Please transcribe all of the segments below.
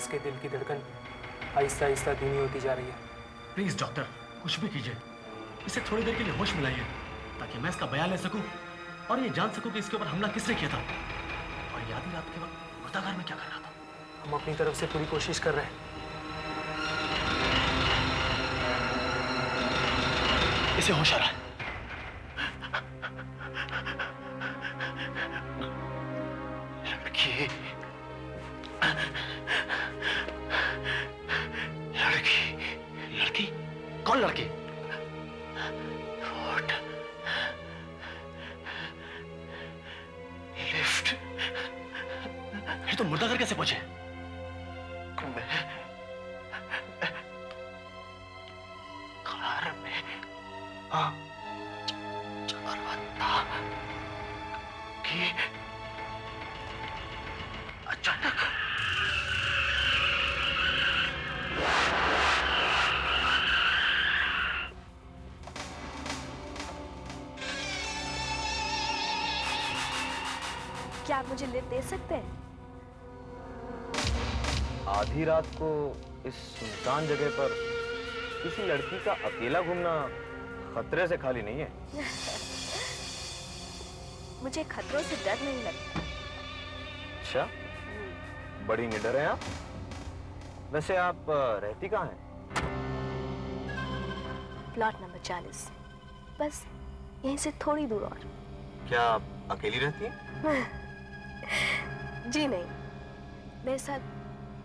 इसके दिल की धड़कन आहिस्ता आहिस्ता धीमी होती जा रही है। प्लीज डॉक्टर, कुछ भी कीजिए, इसे थोड़ी देर के लिए होश मिलाइए ताकि मैं इसका बयान ले सकूं और ये जान सकूं कि इसके ऊपर हमला किसने किया था और ये आधी रात के वक्त मुर्दाघर में क्या कर रहा था। हम अपनी तरफ से पूरी कोशिश कर रहे हैं। इसे होश आ रहा है। लड़की लड़की लड़की कौन लड़की? व्हाट? लिफ्ट? ये तो मुर्दाघर कैसे पहुंचे? कार में था कि अचानक क्या आप मुझे लिफ्ट दे सकते हैं? आधी रात को इस सुनसान जगह पर किसी लड़की का अकेला घूमना खतरे से खाली नहीं है। मुझे खतरों से डर नहीं लगता। अच्छा, बड़ी निडर हैं आप। वैसे आप रहती कहाँ हैं? प्लॉट नंबर 40, बस यहीं से थोड़ी दूर और। क्या आप अकेली रहती हैं? जी नहीं, मेरे साथ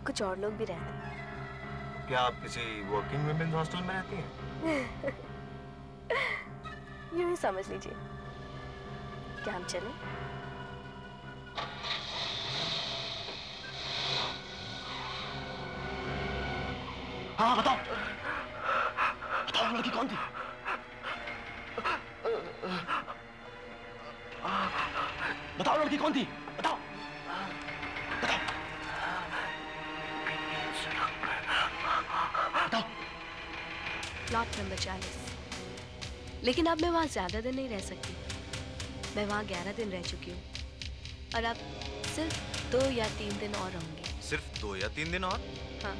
कुछ और लोग भी रहते हैं। क्या आप किसी वर्किंग वुमेन्स हॉस्टल में रहती हैं? यूं ही समझ लीजिए। क्या हम चलें? हाँ, बताओ बताओ, लड़की कौन थी? बताओ लड़की कौन थी? बताओ बताओ बताओ। प्लॉट नंबर 40, लेकिन अब मैं वहां ज्यादा दिन नहीं रह सकती। मैं वहां 11 दिन रह चुकी हूँ और अब सिर्फ 2 या 3 दिन और रहूंगी। सिर्फ 2 या 3 दिन और? हाँ।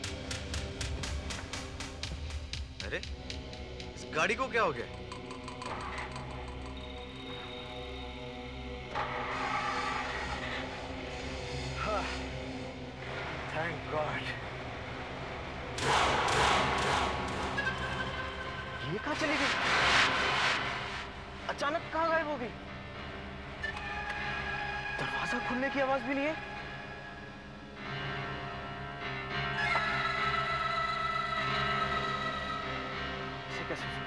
अरे, इस गाड़ी को क्या हो गया? Thank God. ये कहाँ चली गई? अचानक कहाँ गायब हो गई? दरवाजा खुलने की आवाज भी नहीं है। इसे कैसे?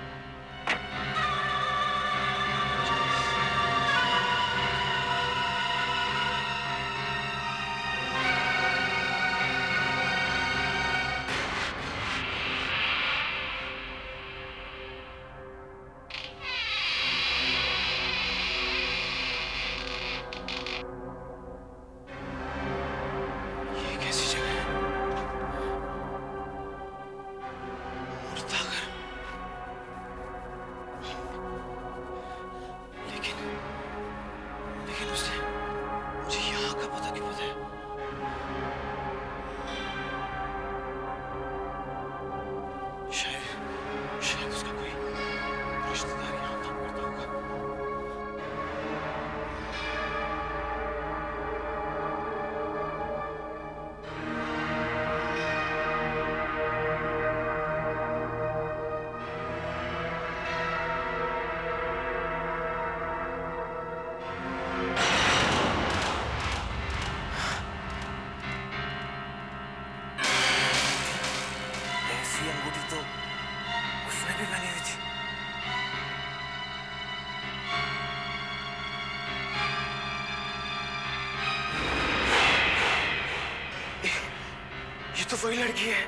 तो वही लड़की है,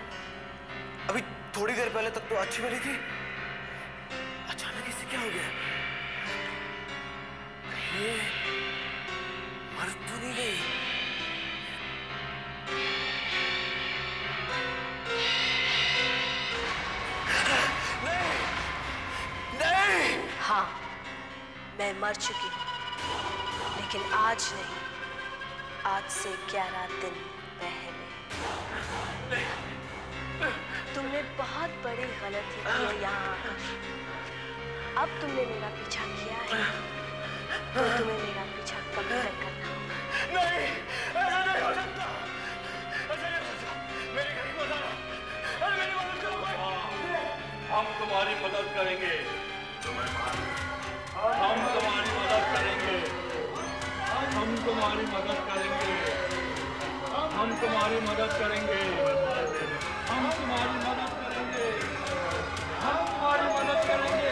अभी थोड़ी देर पहले तक तो अच्छी बनी थी, अचानक इसे क्या हो गया? ये मर तो नहीं गई? नहीं, नहीं। हाँ, मैं मर चुकी हूँ, लेकिन आज नहीं, आज से 11 दिन पहले। गलती की है यहाँ आकर। अब तुमने मेरा पीछा किया है तो तुम्हें मेरा पीछा कभी तक करना होगा। नहीं, ऐसा नहीं हो सकता, ऐसा नहीं हो सकता। मेरे घर को बचाओ, अरे मेरी मदद करो कोई। हम तुम्हारी मदद करेंगे, हम तुम्हारी मदद करेंगे, हम तुम्हारी मदद करेंगे, हम तुम्हारी मदद करेंगे, हम तुम्हारी मदद करेंगे, हम तुम्हारी मदद करेंगे,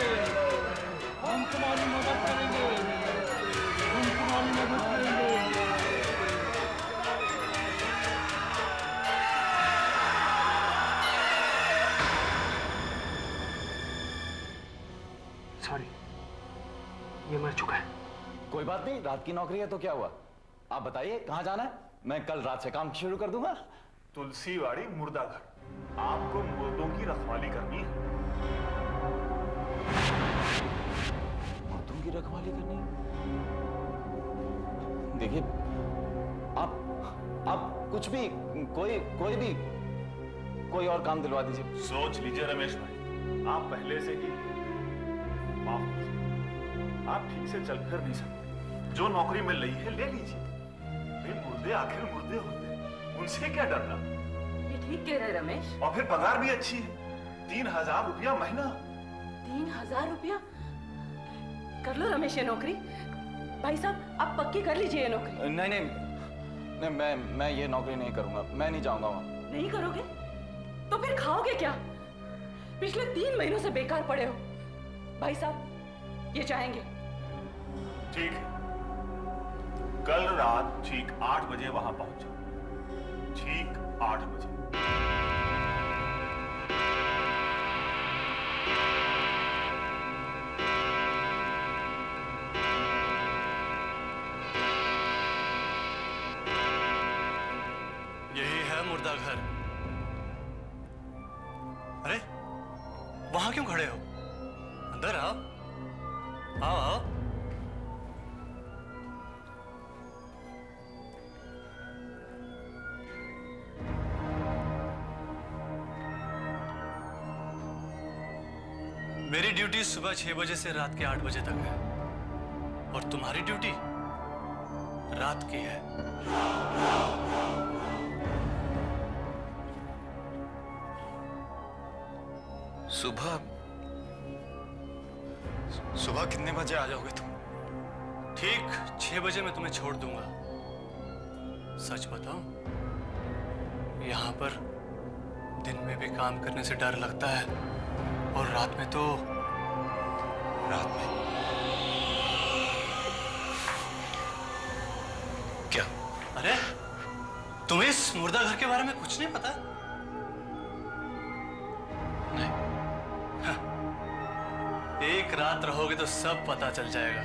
हम तुम्हारी मदद करेंगे, हम तुम्हारी मदद करेंगे। सॉरी, ये मर चुका है। कोई बात नहीं, रात की नौकरी है तो क्या हुआ। आप बताइए कहाँ जाना है, मैं कल रात से काम शुरू कर दूंगा। तुलसीवाड़ी मुर्दा घर, आपको मुर्दों की रखवाली करनी है। मुर्दों की रखवाली करनी है? देखिए, आप कुछ भी, कोई और काम दिलवा दीजिए। सोच लीजिए रमेश भाई, आप पहले से ही माफ कीजिए, आप ठीक से चल फिर नहीं सकते। जो नौकरी मिल रही है ले लीजिए। भाई मुर्दे आखिर मुर्दे होते हैं, उनसे क्या डरना। ये ठीक कह रहे रमेश। और फिर पगार भी अच्छी है, 3000 रुपया महीना। 3000 रुपया? कर लो रमेश ये नौकरी। भाई साहब आप पक्की कर लीजिए ये नौकरी। नहीं, मैं ये नौकरी नहीं करूंगा, मैं नहीं जाऊंगा वहां। नहीं करोगे तो फिर खाओगे क्या? पिछले 3 महीनों से बेकार पड़े हो। भाई साहब ये चाहेंगे। ठीक है, कल रात ठीक 8 बजे वहां पहुंच जाओ, ठीक 8 बजे। यही है मुर्दा घर। अरे वहां क्यों खड़े हो? अंदर आओ, आओ आओ। मेरी ड्यूटी सुबह 6 बजे से रात के 8 बजे तक है और तुम्हारी ड्यूटी रात की है। सुबह कितने बजे आ जाओगे तुम? ठीक 6 बजे मैं तुम्हें छोड़ दूंगा। सच बताऊं, यहां पर दिन में भी काम करने से डर लगता है और रात में तो क्या? अरे तुम्हें इस मुर्दा घर के बारे में कुछ नहीं पता? नहीं, एक रात रहोगे तो सब पता चल जाएगा।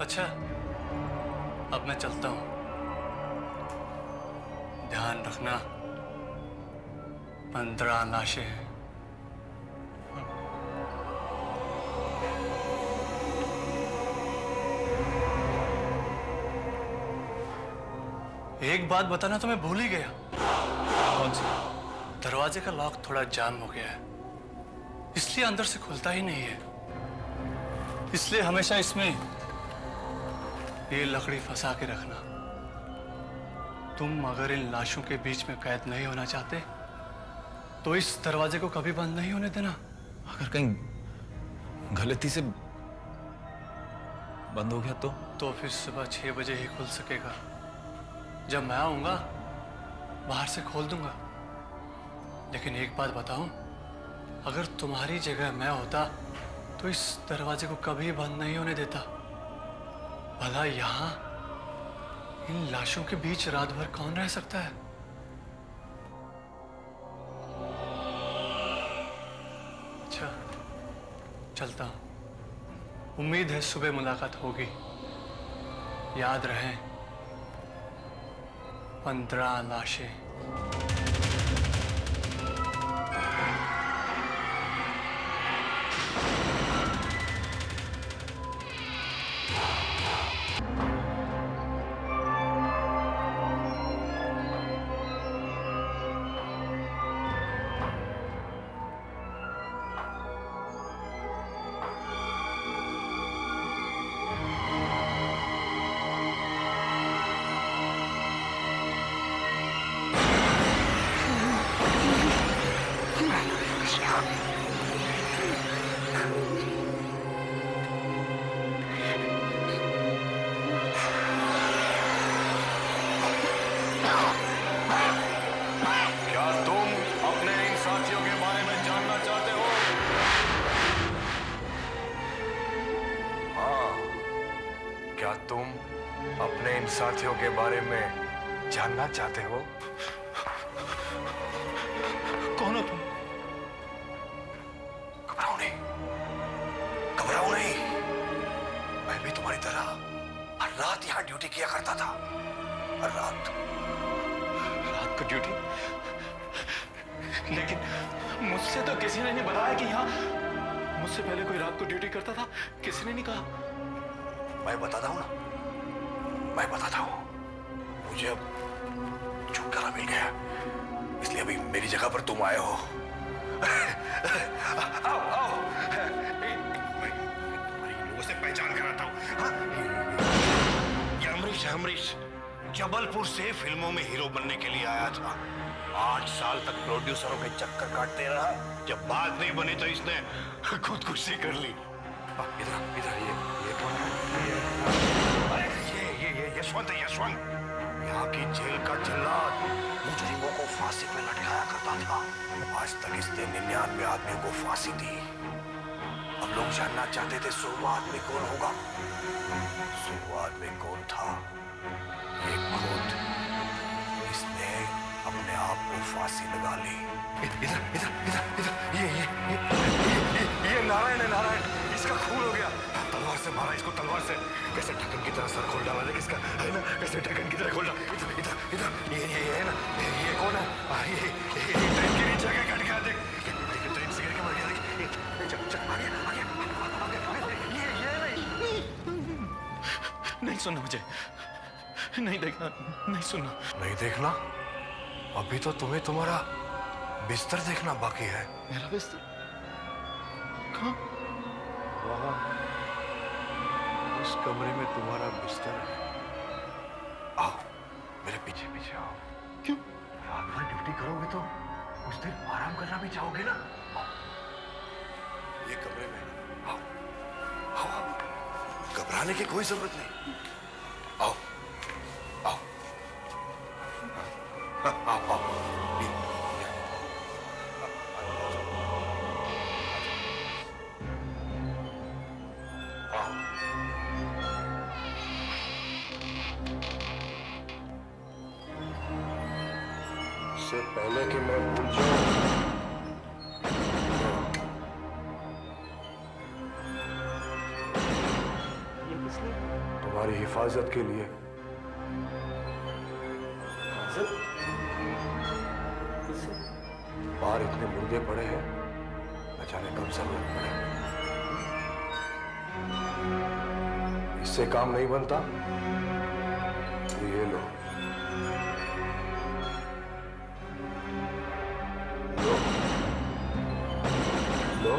अच्छा अब मैं चलता हूं, ध्यान रखना 15 लाशें हैं। एक बात बताना तो मैं भूल ही गया। कौन सी? दरवाजे का लॉक थोड़ा जाम हो गया है, इसलिए अंदर से खुलता ही नहीं है। इसलिए हमेशा इसमें ये लकड़ी फंसा के रखना। तुम अगर इन लाशों के बीच में कैद नहीं होना चाहते तो इस दरवाजे को कभी बंद नहीं होने देना। अगर कहीं गलती से बंद हो गया तो फिर सुबह 6 बजे ही खुल सकेगा। जब मैं आऊंगा बाहर से खोल दूंगा। लेकिन एक बात बताऊं, अगर तुम्हारी जगह मैं होता तो इस दरवाजे को कभी बंद नहीं होने देता। भला यहां इन लाशों के बीच रात भर कौन रह सकता है? अच्छा चलता हूं, उम्मीद है सुबह मुलाकात होगी। याद रहे 15 लाशें। क्या तुम अपने इन साथियों के बारे में जानना चाहते हो? हाँ, क्या तुम अपने इन साथियों के बारे में जानना चाहते हो? कौन हो तुम? घबराओ नहीं, घबराओ नहीं। मैं भी तुम्हारी तरह हर रात यहाँ ड्यूटी किया करता था। हर रात को ड्यूटी? लेकिन मुझसे तो किसी ने नहीं बताया कि यहाँ मुझसे पहले कोई रात को ड्यूटी करता था। किसी ने नहीं कहा। मैं बताता हूँ ना, मैं बताता हूँ। मुझे अब छुटकारा मिल गया, इसलिए अभी मेरी जगह पर तुम आए हो। आओ, आओ। मैं इन लोगों से पहचान कराता हूँ। हाँ? ये अमरीश है, अमरीश। जबलपुर से फिल्मों में हीरो बनने के लिए आया था। 8 साल तक प्रोड्यूसरों के चक्कर काटते रहा। जब बात नहीं बनी तो इसने खुदकुशी कर ली। इधर इधर, ये कौन है? अरे ये यशवंत है, यशवंत। यहाँ की जेल का जल्लाद मुजरिमों को फांसी पे लटकाया करता था। आज तक इसने 99 आदमियों को फांसी दी। अब लोग जानना चाहते थे 100वां आदमी कौन होगा। 100वां आदमी कौन था? ये खुद इसने अपने आप को फांसी लगा ली। इधर इधर इधर इधर, ये नारायण है, नारायण। इसका खून हो गया। तलवार से मारा इसको, तलवार से। कैसे ढक्कन की तरह सर खोल डाला, लेकिन इसका है ना, कैसे ढक्कन की तरह खोल डाला। इधर इधर इधर, ये है ना, ये कौन है? ये ट्रेन के नीचे आके कट गया। देख, ट्रेन से गिर के मर गया। देख, चल चल, आ गया, आ गया। ये नहीं सुनना मुझे, नहीं देखना, नहीं सुनना। नहीं देखना? अभी तो तुम्हें तुम्हारा बिस्तर देखना बाकी है। मेरा बिस्तर? कहाँ? वहाँ उस कमरे में तुम्हारा बिस्तर है। आओ, मेरे पीछे पीछे आओ। क्यों? रात भर ड्यूटी करोगे तो कुछ देर आराम करना भी चाहोगे ना? आओ, ये कमरे में आओ, आओ। घबराने की कोई जरूरत नहीं। आओ, आओ, आओ, आओ। इससे पहले कि मैं भूल जाऊं, तुम्हारी हिफाजत के लिए। बाहर इतने मुर्दे पड़े हैं, न जाने कब जरूरत पड़े। इससे काम नहीं बनता तो ये लो, लो, लो।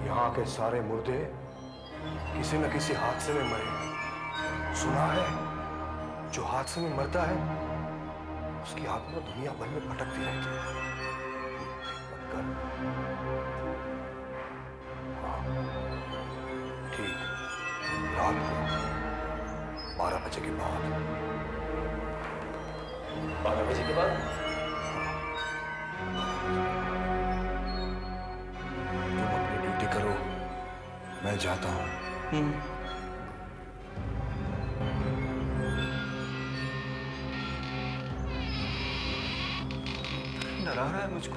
यहाँ के सारे मुर्दे किसी न किसी हादसे में मरे। सुना है जो हादसे में मरता है उसकी आत्मा दुनिया भर में भटकती रहती है। हाँ, ठीक, रात को 12 बजे के बाद। 12 बजे के बाद? तुम अपनी ड्यूटी करो, मैं जाता हूँ। डरा रहा है मुझको।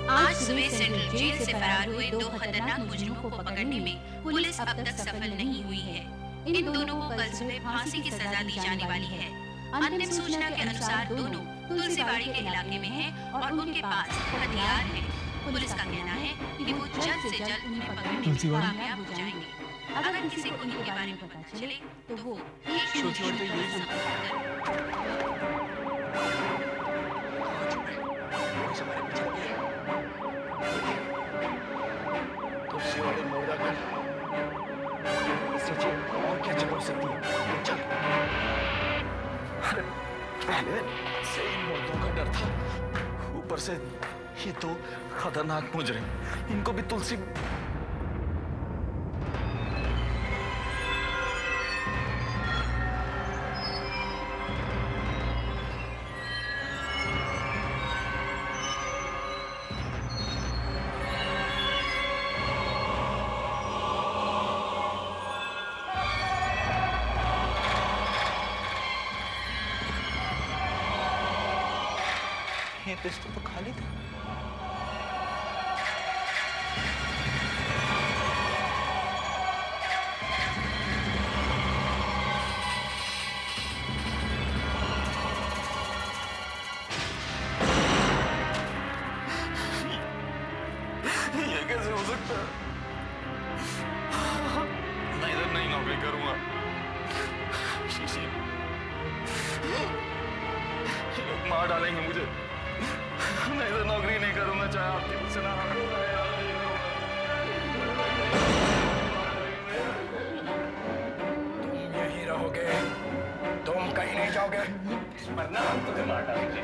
आज सुबह सेंट्रल जेल से फरार हुए 2 खतरनाक मुजरिमों को पकड़ने में पुलिस अब तक सफल नहीं हुई है। इन दोनों को कल सुबह फांसी की सजा दी जाने वाली है। अंतिम सूचना के अनुसार दोनों तुलसीबाड़ी के इलाके में हैं और उनके पास हथियार हैं। पुलिस का कहना है कि वो जल्द से जल्द उन्हें पकड़ने में कामयाब हो जाएंगे। अगर किसी को इनके बारे में पता चले तो वो एक तुलसी वाले मुर्दा सच्ची और क्या जरूर सकती है? चल। पहले से इन मुर्दों का डर था, ऊपर से ये तो खतरनाक मुजरिम, इनको भी तुलसी ये पिस्तौल तो खाली था। ये कैसे हो सकता है? मैं इधर नहीं नौकरी करूंगा। ये लोग मार डालेंगे मुझे। मैं इधर नौकरी नहीं करूंगा, चाहे आपकी मुझसे ना तुम यहीं रहोगे, तुम कहीं नहीं जाओगे, वरना हम तुझे मार डालेंगे।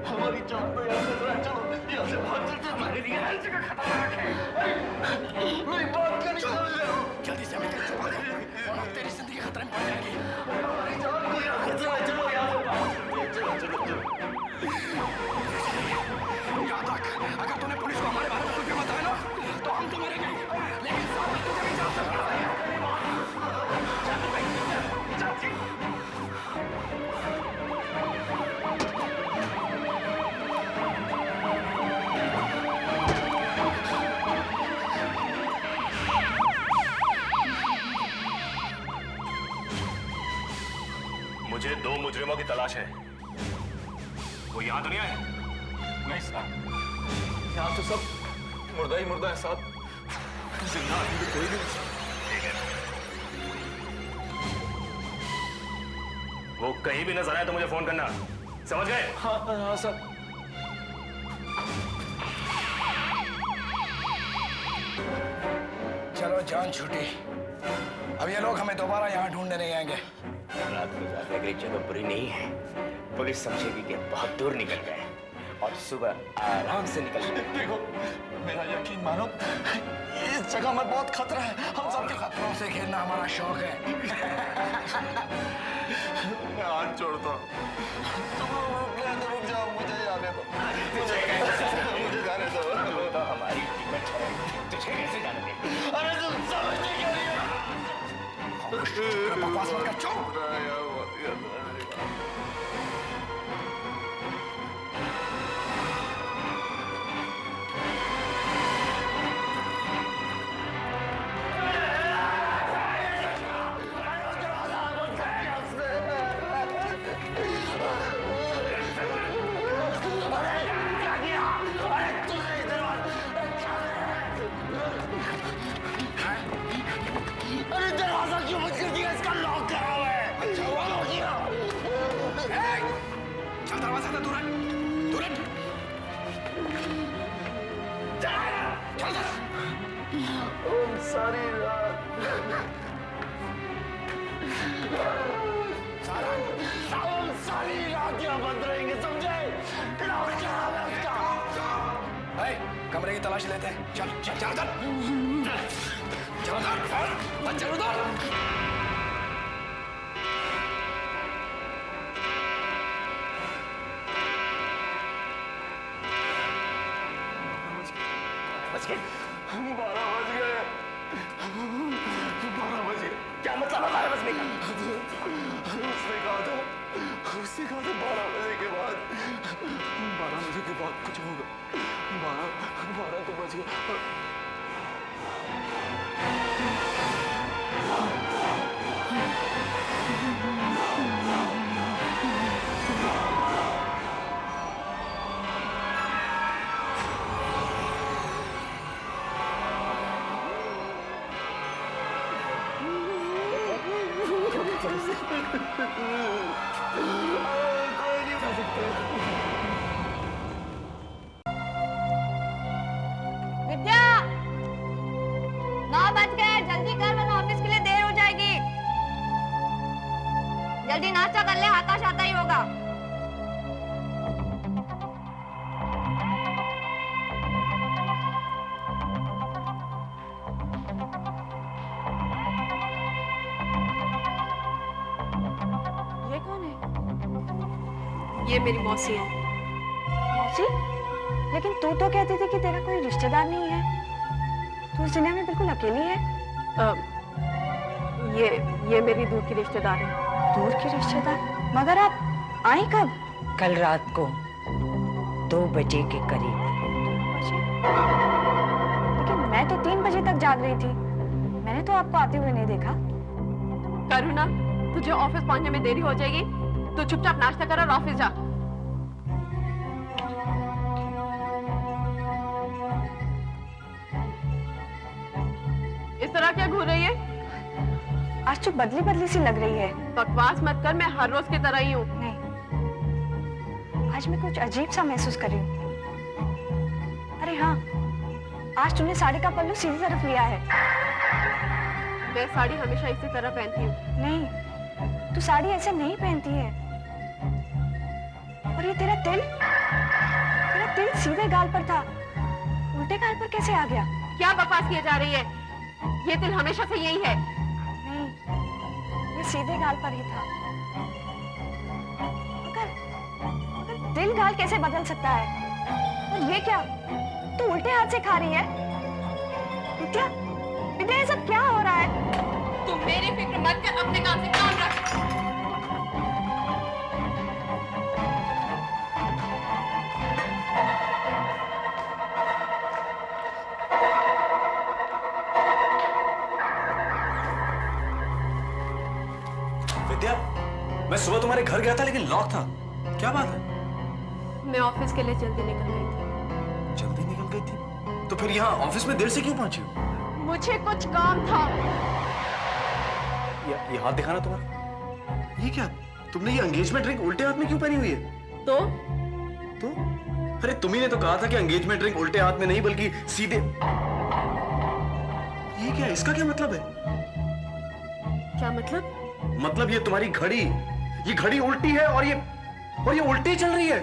हमारी जान तो यहाँ से चलो, यहाँ से भाग चलते, हमारे लिए हर जगह खतरनाक है। मेरी बात करनी जल्दी से हमें छुपा दो, वरना तेरी जिंदगी खतरे में पड़ जाएगी। हमारी जान को यहाँ से चलो, यहाँ से भाग चलते, चलो। याद रख, अगर तूने पुलिस को हमारे बारे में कुछ भी बताया ना, तो हम तो मरेंगे, लेकिन साथ में तुझे भी जान से मार देंगे। मुझे 2 मुजरिमों की तलाश है। वो यहाँ तो नहीं आए? नहीं साहब, यहाँ तो सब मुर्दा ही मुर्दा है साहब, जिंदा आदमी तो कोई नहीं। ठीक है, वो कहीं भी नजर आए तो मुझे फोन करना, समझ गए? हाँ हाँ साहब। चलो जान छूटी, अब ये लोग हमें दोबारा यहाँ ढूंढने नहीं आएंगे। रात को जाने की जगह बुरी नहीं है, पुलिस समझेगी कि बहुत दूर निकल गए और सुबह आराम से निकल गए। देखो मेरा यकीन मानो, इस जगह में बहुत खतरा है, हम सबके खतरों से खेलना हमारा शौक है। मैं हाथ छोड़ता हूँ, रुक जाओ, मुझे जाने दो, मुझे जाने दो। तो हमारी टिकट है, तुझे कैसे जाने दे? अरे तुम समझते क्यों नहीं हो? बकवास मत कर, चुप। सारी रात सारी रात यहाँ बंद रहेंगे, समझे? कमरे की तलाशी लेते हैं, चल चल चल चल चल चल उधर। बच गए, 12 बज गए, 12 बज गए। क्या मतलब हमारे बचने का? उसने कहा था 12 बजे के बाद, 12 बजे के बाद कुछ होगा। 12 तो बज गए। चल कोई नहीं उठा सकते। विद्या 9 बज गए, जल्दी कर वरना ऑफिस के लिए देर हो जाएगी। जल्दी नाश्ता कर ले, आकाश आता ही होगा। ये कौन है? ये मेरी मौसी है। मौसी? लेकिन तू तो कहती थी कि तेरा कोई रिश्तेदार नहीं है। तू इस दुनिया में बिल्कुल अकेली है। ये मेरी दूर की रिश्तेदार है। दूर की रिश्तेदार? मगर आप आई कब? कल रात को 2 बजे के करीब। 2 बजे? लेकिन मैं तो 3 बजे तक जाग रही थी। मैंने तो आपको आते हुए नहीं देखा। करुणा, तुझे ऑफिस पहुंचने में देरी हो जाएगी, तो चुपचाप नाश्ता कर और ऑफिस जा। इस तरह क्या घूर रही है? आज तो बदली बदली सी लग रही है। बकवास मत कर, मैं हर रोज की तरह ही हूँ। नहीं, आज मैं कुछ अजीब सा महसूस कर रही हूँ। अरे हाँ, आज तुमने साड़ी का पल्लू सीधी तरफ लिया है। मैं साड़ी हमेशा इसी तरह पहनती हूँ। नहीं, तू साड़ी ऐसे नहीं पहनती है। और ये तेरा तिल सीधे गाल पर था, उल्टे गाल पर कैसे आ गया? क्या बकवास किए जा रही है? ये तिल हमेशा से यही है। नहीं, ये सीधे गाल पर ही था। मगर तिल गाल कैसे बदल सकता है? और ये क्या, तू उल्टे हाथ से खा रही है? विद्या, विद्या, ये सब क्या हो रहा है? तुम मेरी फिक्र मत कर, अपने काम से काम रख। विद्या, मैं सुबह तुम्हारे घर गया था लेकिन लॉक था। क्या बात है? मैं ऑफिस के लिए जल्दी निकल गई थी। जल्दी निकल गई थी? तो फिर यहाँ ऑफिस में देर से क्यों पहुंची हो? मुझे कुछ काम था। ये हाथ दिखाना तुम्हारा। ये क्या? तुमने ये एंगेजमेंट रिंग उल्टे हाथ में क्यों पहनी हुई है? तो? अरे तुम्ही ने तो कहा था कि एंगेजमेंट रिंग उल्टे हाथ में नहीं बल्कि सीधे। ये क्या? इसका क्या मतलब है? क्या मतलब? मतलब ये तुम्हारी घड़ी, ये घड़ी उल्टी है और ये उल्टी चल रही है।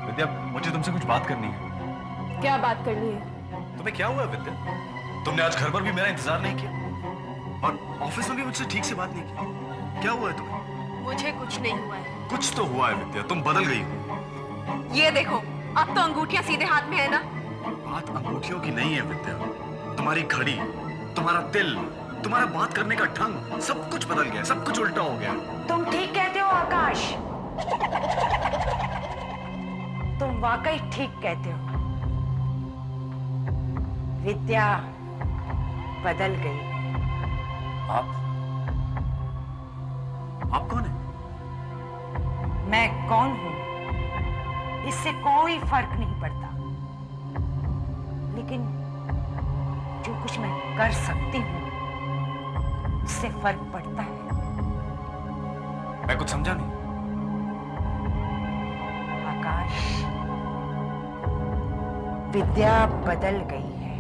विद्या, मुझे तुमसे कुछ बात करनी है। क्या बात करनी है? तुम्हें क्या हुआ विद्या? तुमने आज घर पर भी मेरा इंतजार नहीं किया और ऑफिस में भी मुझसे ठीक से बात नहीं की। क्या हुआ है तुम्हें? मुझे कुछ नहीं हुआ है। कुछ तो हुआ है विद्या, तुम बदल गई हो। ये देखो, अब तो अंगूठियां सीधे हाथ में है ना? बात अंगूठियों की नहीं है विद्या, तुम्हारी घड़ी, तुम्हारा तिल, तुम्हारा बात करने का ढंग, सब कुछ बदल गया, सब कुछ उल्टा हो गया। तुम ठीक कहते हो आकाश, तुम वाकई ठीक कहते हो। विद्या बदल गई। आप कौन है? मैं कौन हूं इससे कोई फर्क नहीं पड़ता, लेकिन जो कुछ मैं कर सकती हूँ उससे फर्क पड़ता है। मैं कुछ समझा नहीं। आकाश, विद्या बदल गई है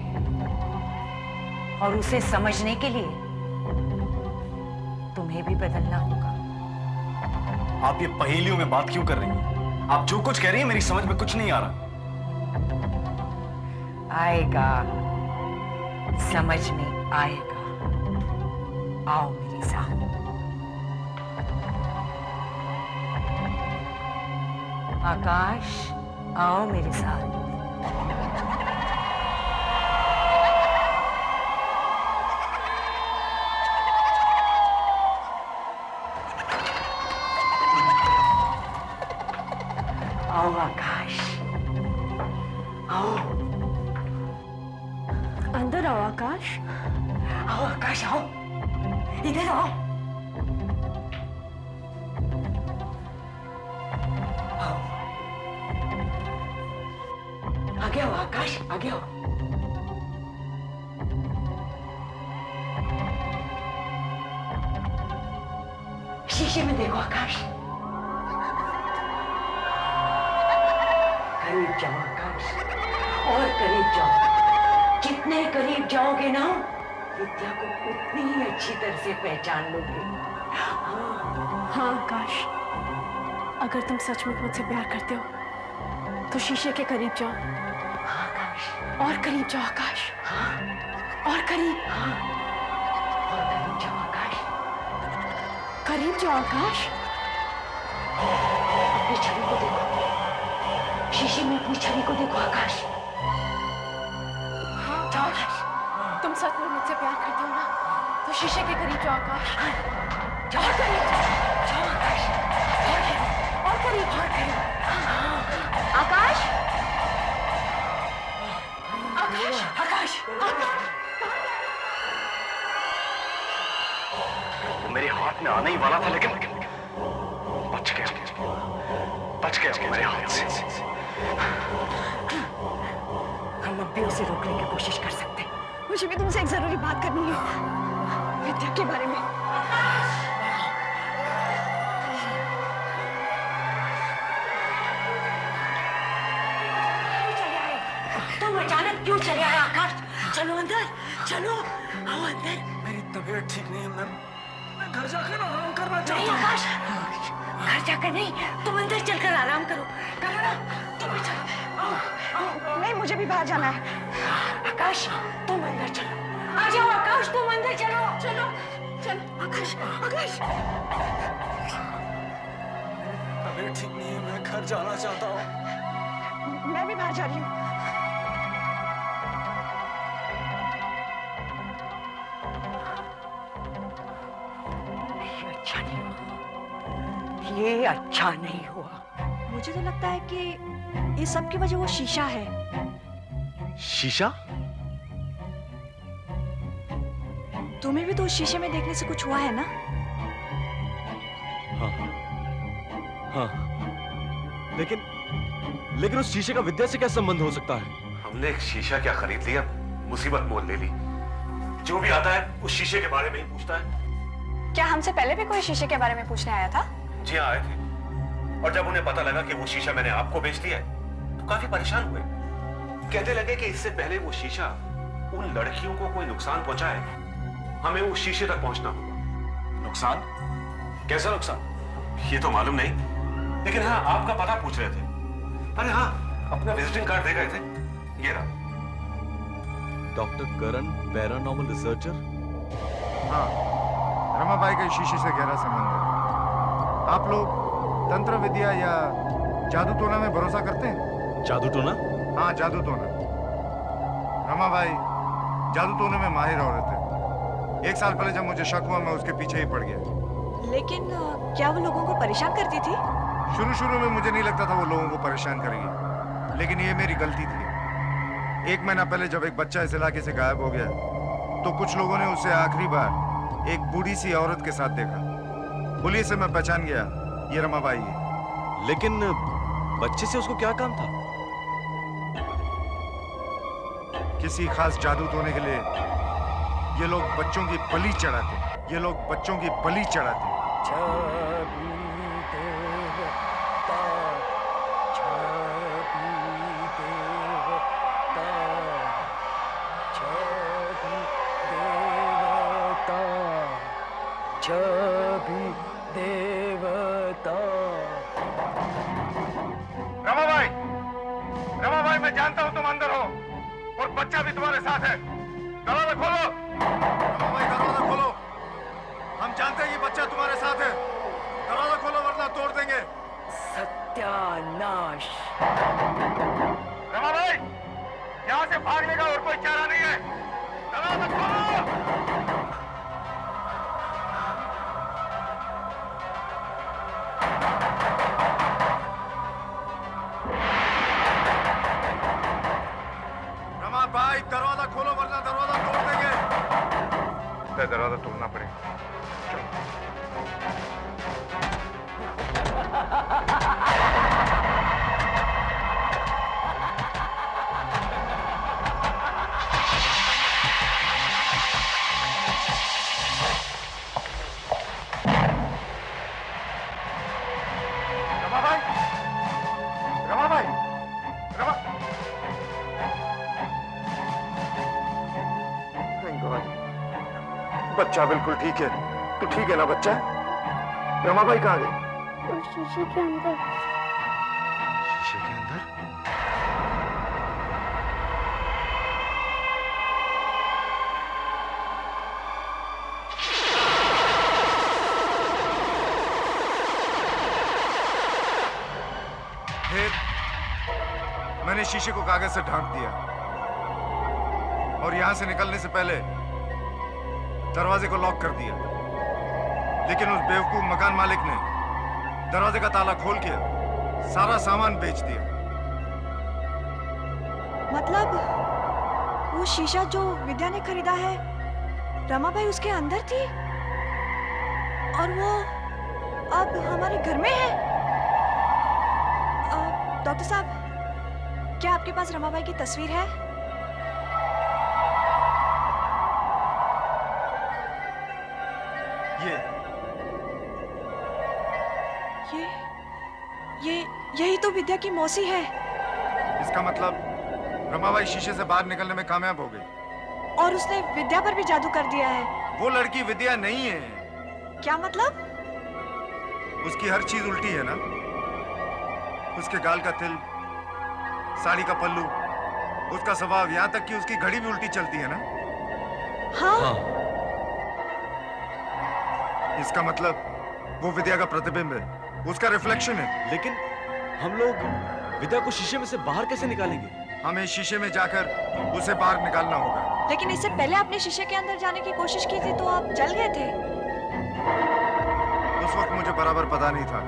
और उसे समझने के लिए तुम्हें भी बदलना होगा। आप ये पहेलियों में बात क्यों कर रही हैं? आप जो कुछ कह रही हैं मेरी समझ में कुछ नहीं आ रहा। आएगा, समझ में आएगा। आओ मेरे साथ। आकाश, आओ मेरे साथ। आओ आकाश, आओ। अंदर आओ आकाश। आओ आकाश, आओ, इधर आओ। आओ, आगे आओ आकाश, आगे आओ। शीशे में देखो आकाश। करीब जाओ आकाश, और करीब जाओ। जितने करीब जाओगे ना, विद्या को उतनी ही अच्छी तरह से पहचान लोगे। हाँ आकाश, अगर तुम सचमुच मुझसे प्यार करते हो तो शीशे के करीब जाओ। हाँ आकाश। और करीब जाओ आकाश। हाँ। और करीब। हाँ। और करीब जाओ आकाश। करीब जाओ आकाश। अपनी छवि को देखो, शीशे में अपनी छवि को देखो आकाश। जाओ आकाश, तुम सचमुच मुझसे प्यार करते हो ना, तो शीशे के करीब जाओ आकाश। जाओ करीब जाओ आकाश। और करीब। आकाश, आकाश, आकाश, वो मेरे हाथ में आने ही वाला था, लेकिन बच गया वो मेरे हाथ से। हम अब भी उसे रोकने की कोशिश कर सकते हैं। मुझे भी तुमसे एक जरूरी बात करनी है, विद्या के बारे में। तुम अचानक क्यों चले आए आकाश? चलो अंदर, चलो आओ अंदर। मेरी तबीयत ठीक नहीं है, मैं घर जाकर आराम करना नहीं चाहता हूँ। आकाश, घर जाकर नहीं, तुम अंदर चलकर आराम करो। करो ना, तुम भी चलो। नहीं, मुझे भी बाहर जाना है। आकाश, तुम अंदर चलो। आ जाओ आकाश, तुम अंदर चलो। चलो, चलो आकाश, आकाश। तबीयत ठीक नहीं है, मैं घर जाना चाहता हूँ। मैं भी बाहर जा रही हूँ। ये अच्छा नहीं हुआ। मुझे तो लगता है कि इस सब की वजह वो शीशा है। शीशा? तुम्हें भी तो उस शीशे में देखने से कुछ हुआ है ना? हाँ, हाँ। लेकिन उस शीशे का विद्या से क्या संबंध हो सकता है? हमने एक शीशा क्या खरीद लिया, मुसीबत मोल ले ली। जो भी आता है उस शीशे के बारे में ही पूछता है। क्या हमसे पहले भी कोई शीशे के बारे में पूछने आया था? जी आए थे, और जब उन्हें पता लगा कि वो शीशा मैंने आपको बेच दिया है तो काफी परेशान हुए। कहते लगे कि इससे पहले वो शीशा उन लड़कियों को कोई नुकसान पहुंचाए, हमें उस शीशे तक पहुंचना होगा। नुकसान? कैसा नुकसान ये तो मालूम नहीं, लेकिन हाँ आपका पता पूछ रहे थे। अरे हाँ, अपना विजिटिंग कार्ड दे गए थे, ये रहा। डॉक्टर करण, पैरानॉर्मल रिसर्चर। हाँ, रमाबाई के शीशे से गहरा संबंध है। आप लोग तंत्र विद्या या जादू टोना में भरोसा करते हैं? जादू टोना? हाँ, जादू टोना। रमाबाई जादू टोने में माहिर औरत है। 1 साल पहले जब मुझे शक हुआ, मैं उसके पीछे ही पड़ गया। लेकिन क्या वो लोगों को परेशान करती थी? शुरू में मुझे नहीं लगता था वो लोगों को परेशान करेगी, लेकिन ये मेरी गलती थी। 1 महीना पहले जब एक बच्चा इस इलाके से गायब हो गया, तो कुछ लोगों ने उसे आखिरी बार एक बूढ़ी सी औरत के साथ देखा। पुलिस से मैं पहचान गया, ये रमाबाई है। लेकिन बच्चे से उसको क्या काम था? किसी खास जादू टोने के लिए ये लोग बच्चों की बलि चढ़ाते। रमाबाई, मैं जानता हूं तुम अंदर हो और बच्चा भी तुम्हारे साथ है। दरवाजा खोलो। रमाबाई, दरवाजा खोलो। हम जानते हैं ये बच्चा तुम्हारे साथ है। दरवाजा खोलो वरना तोड़ देंगे। सत्यानाश। रमाबाई, यहाँ से भागने का और कोई चारा नहीं है। दरवाजा खोलो। रमाबाई, दरवाजा खोलो वरना दरवाजा तोड़ देंगे। दरवाजा तोड़ना पड़ेगा। रमाबाई? बच्चा बिल्कुल ठीक है। तू ठीक है ना बच्चा? रमाबाई कहाँ गई? शीशे के अंदर। शीशे के अंदर? फिर मैंने शीशे को कागज से ढांक दिया और यहां से निकलने से पहले दरवाजे को लॉक कर दिया। लेकिन उस बेवकूफ मकान मालिक ने दरवाजे का ताला खोल के सारा सामान बेच दिया। मतलब वो शीशा जो विद्या ने खरीदा है, रमाबाई उसके अंदर थी और वो अब हमारे घर में है। डॉक्टर साहब, क्या आपके पास रमाबाई की तस्वीर है? यही तो विद्या की मौसी है। इसका मतलब रमाबाई शीशे से बाहर निकलने में कामयाब हो गई और उसने विद्या पर भी जादू कर दिया है। वो लड़की विद्या नहीं है। क्या मतलब? उसकी हर चीज उल्टी है ना। उसके गाल का तिल, साड़ी का पल्लू, उसका स्वभाव, यहाँ तक कि उसकी घड़ी भी उल्टी चलती है ना। हाँ? इसका मतलब वो विद्या का प्रतिबिंब है, उसका रिफ्लेक्शन है। लेकिन हम लोग विद्या को शीशे में से बाहर कैसे निकालेंगे? हमें शीशे में जाकर उसे बाहर निकालना होगा। लेकिन इससे पहले आपने शीशे के अंदर जाने की कोशिश की थी तो आप जल गए थे। उस वक्त मुझे बराबर पता नहीं था,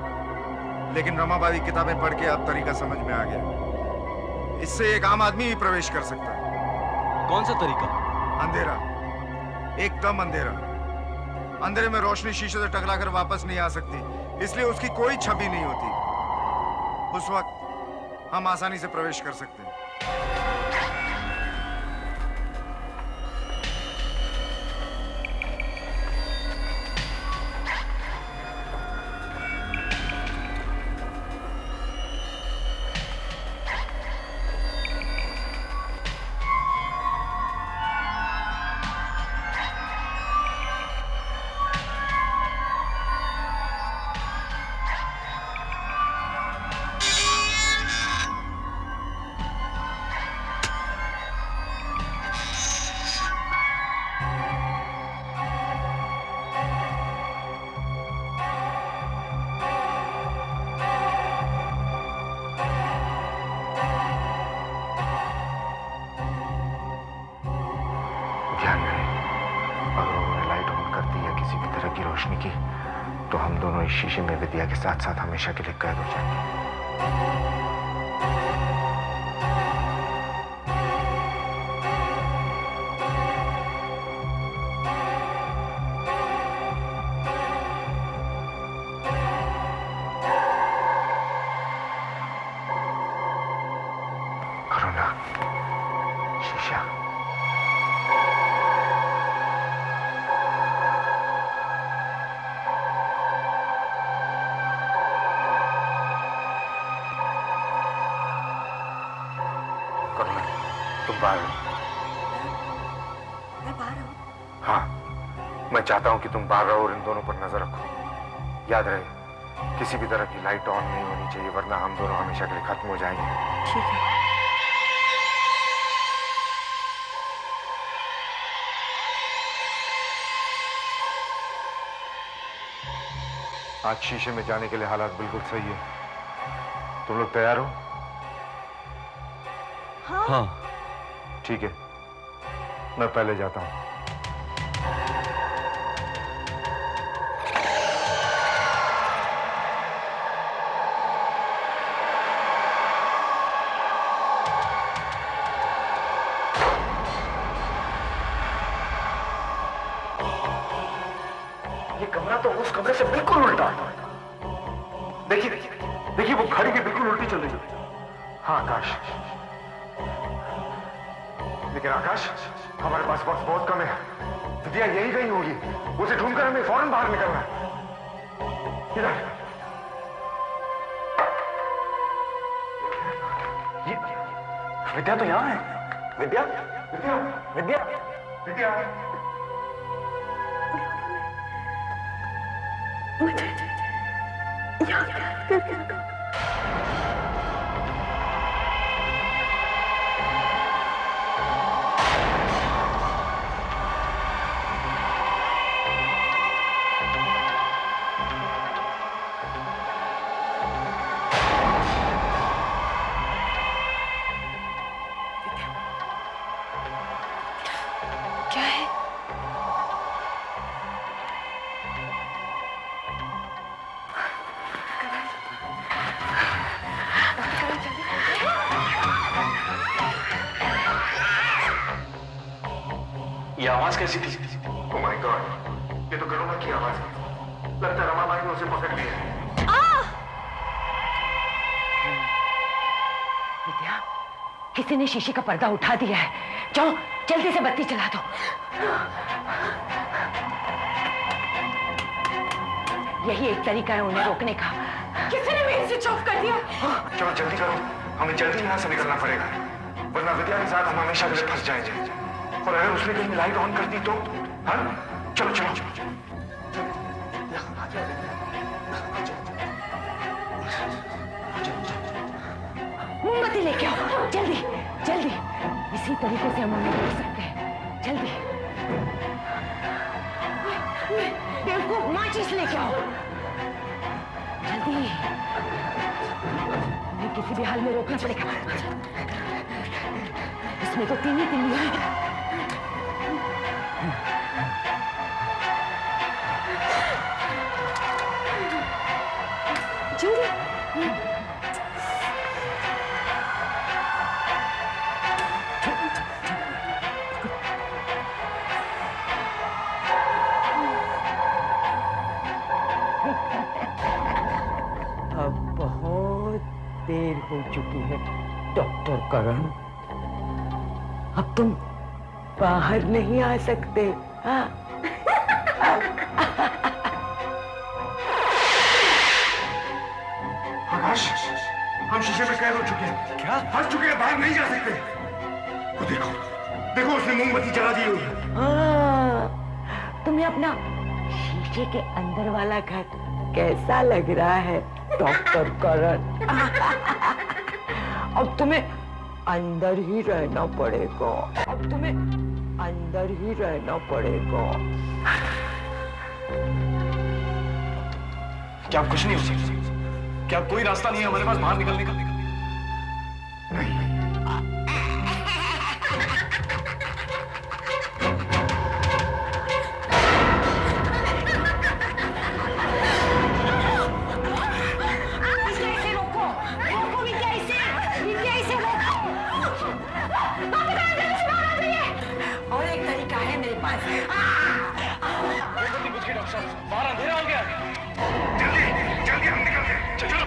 लेकिन रमाबाई की किताबें पढ़ के अब तरीका समझ में आ गया। इससे एक आम आदमी भी प्रवेश कर सकता है। कौन सा तरीका? अंधेरा, एकदम अंधेरा। अंधेरे में रोशनी शीशे से टकराकर वापस नहीं आ सकती, इसलिए उसकी कोई छवि नहीं होती। उस वक्त हम आसानी से प्रवेश कर सकते हैं। ध्यान रहे, अगर उन्होंने लाइट ऑन कर दी या किसी भी तरह की रोशनी की तो हम दोनों इस शीशे में विद्या के साथ साथ हमेशा के लिए कैद हो जाएंगे। करुणा, शीशा। करुणा, तुम बाहर हो। मैं बाहर हूँ? हाँ, मैं चाहता हूँ कि तुम बाहर रहो और इन दोनों पर नजर रखो। याद रहे, किसी भी तरह की लाइट ऑन नहीं होनी चाहिए, वरना हम दोनों हमेशा के लिए खत्म हो जाएंगे। ठीक है। आज शीशे में जाने के लिए हालात बिल्कुल सही है। तुम लोग तैयार हो? हाँ। ठीक है, मैं पहले जाता हूँ। ये कमरा तो उस कमरे से बिल्कुल उल्टा है। देखिए देखिए, वो घड़ी भी बिल्कुल उल्टी चल रही है। हाँ आकाश, लेकिन आकाश, हमारे पास वक्त बहुत कम है। विद्या यही कहीं होगी, उसे ढूंढकर हमें फौरन बाहर निकलना है। इधर ये विद्या तो यहाँ है। विद्या विद्या विद्या विद्या मुझे याद करके रखो। क्या है? ये आवाज कैसी थी? ओह माय गॉड, ये तो गरुड़ा की आवाज है। लगता है रमाबाई ने उसे पकड़ लिया है। विद्या, किसी ने शीशे का पर्दा उठा दिया है। जाओ जल्दी से बत्ती जला दो। यही एक तरीका है उन्हें रोकने का। किसी ने मेन स्विच ऑफ कर दिया। चलो जल्दी करो, हमें जल्दी यहाँ से निकलना पड़ेगा, वरना विद्या के साथ हम हमेशा के लिए फंस जाएंगे। और अगर उसने कहीं लाइट ऑन कर दी तो? हाँ, चलो चलो चलो। मोमबत्ती लेके आओ, जल्दी जल्दी। इसी तरीके से हम उन्हें रोक सकते हैं। जल्दी बेवकूफ, माचिस लेके आओ जल्दी। हमें किसी भी हाल में रोकना पड़ेगा। इसमें तो तीन ही तिल्ली है। अब बहुत देर हो चुकी है डॉक्टर करण। अब तुम बाहर नहीं आ सकते। हाँ? आकाश, हम शीशे में कैद हो चुके हैं। क्या? फंस चुके हैं, बाहर नहीं जा सकते। वो देखो, देखो उसने मोमबत्ती जला दी हुई है। हाँ, तुम्हें अपना शीशे के अंदर वाला घर कैसा लग रहा है डॉक्टर करण? अब तुम्हें अंदर ही रहना पड़ेगा। अब तुम्हें अंदर ही रहना पड़ेगा। क्या कुछ नहीं हो सकता? क्या कोई रास्ता नहीं है हमारे पास बाहर निकलने का? और एक तरीका है मेरे पास। बाहर अंधेरा हो गया। जल्दी जल्दी हम निकलते हैं। चलो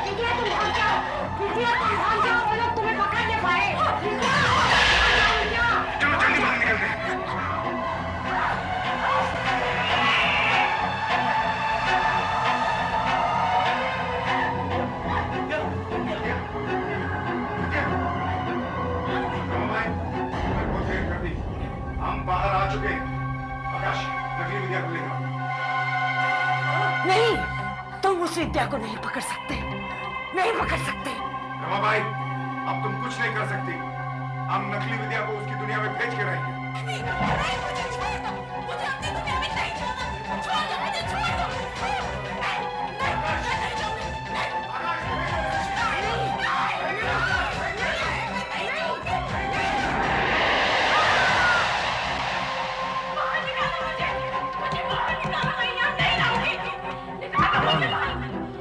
विद्या, तुम भाग जाओ। विद्या, तुम भाग जाओ, वो लोग तुम्हें पकड़ नहीं पाए। चलो जल्दी बाहर निकलते हैं। हम बाहर आ चुके हैं। आकाश, नकली विद्या को लेकर। नहीं, तुम उस विद्या को नहीं पकड़ सकते। नहीं पकड़ सकते। रमाबाई, अब तुम कुछ नहीं कर सकती। हम नकली विद्या को उसकी दुनिया में भेज के रहेंगे।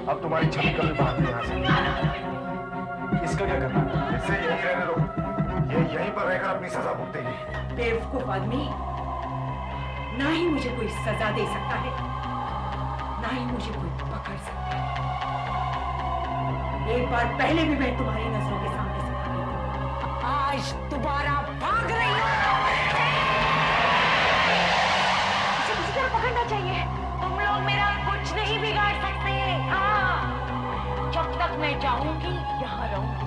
अब तुम्हारी छवि कभी बाहर नहीं आ सकती। इसका क्या करना है? इसे यहीं रहने दो। ये यहीं पर रहकर अपनी सजा भुगतेगी। बेवकूफ आदमी, ना ही मुझे कोई सजा दे सकता है, ना ही मुझे कोई पकड़ सकता है। एक बार पहले भी मैं तुम्हारी नजरों के सामने से भागी थी। आज दोबारा भाग रही हूँ। मुझे पकड़ना चाहिए। तुम लोग मेरा कुछ नहीं बिगाड़ सकते। हाँ, जब तक मैं चाहूंगी यहाँ रहूंगी,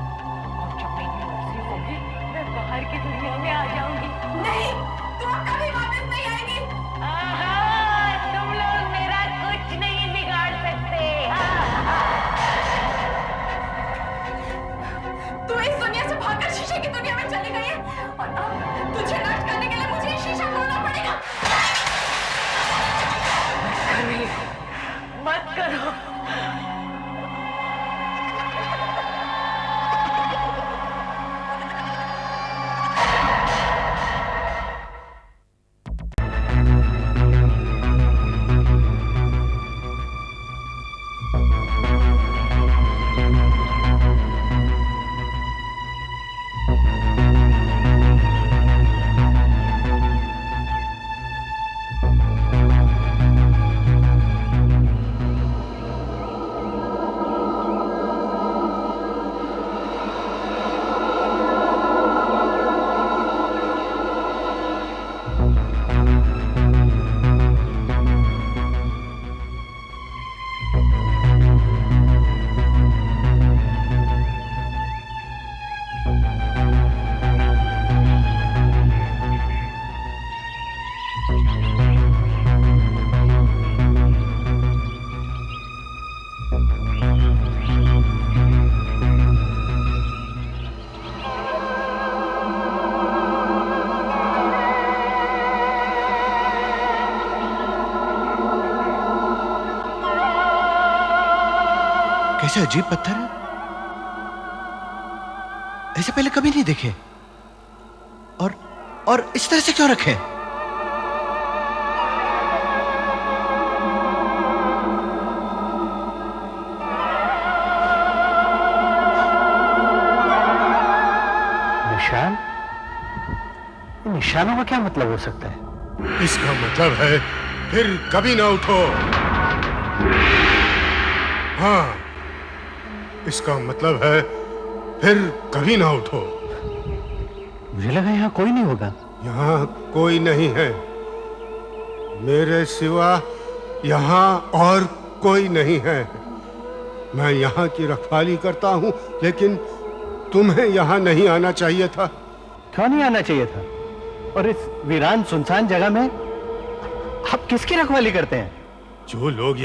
और जब मेरी मर्जी होगी मैं बाहर बाहर की दुनिया में आ जाऊंगी। नहीं, तुम अब कभी वापस नहीं आएगी। तुम लोग मेरा कुछ नहीं बिगाड़ सकते। तू इस दुनिया से भागकर शीशे की दुनिया में चली गई है और अब तुझे नष्ट करने के लिए मुझे ये शीशा तोड़ना पड़ेगा। मत करो। कैसे अजीब पत्थर है, ऐसे पहले कभी नहीं देखे। और इस तरह से क्यों रखे? निशान? निशानों का क्या मतलब हो सकता है? इसका मतलब है फिर कभी ना उठो। हाँ, इसका मतलब है फिर कभी ना उठो। मुझे लगा यहाँ कोई नहीं होगा। यहाँ कोई नहीं है, मेरे सिवा यहाँ और कोई नहीं है। मैं यहाँ की रखवाली करता हूँ, लेकिन तुम्हें यहाँ नहीं आना चाहिए था। क्यों नहीं आना चाहिए था? और इस वीरान सुनसान जगह में आप किसकी रखवाली करते हैं? जो लोग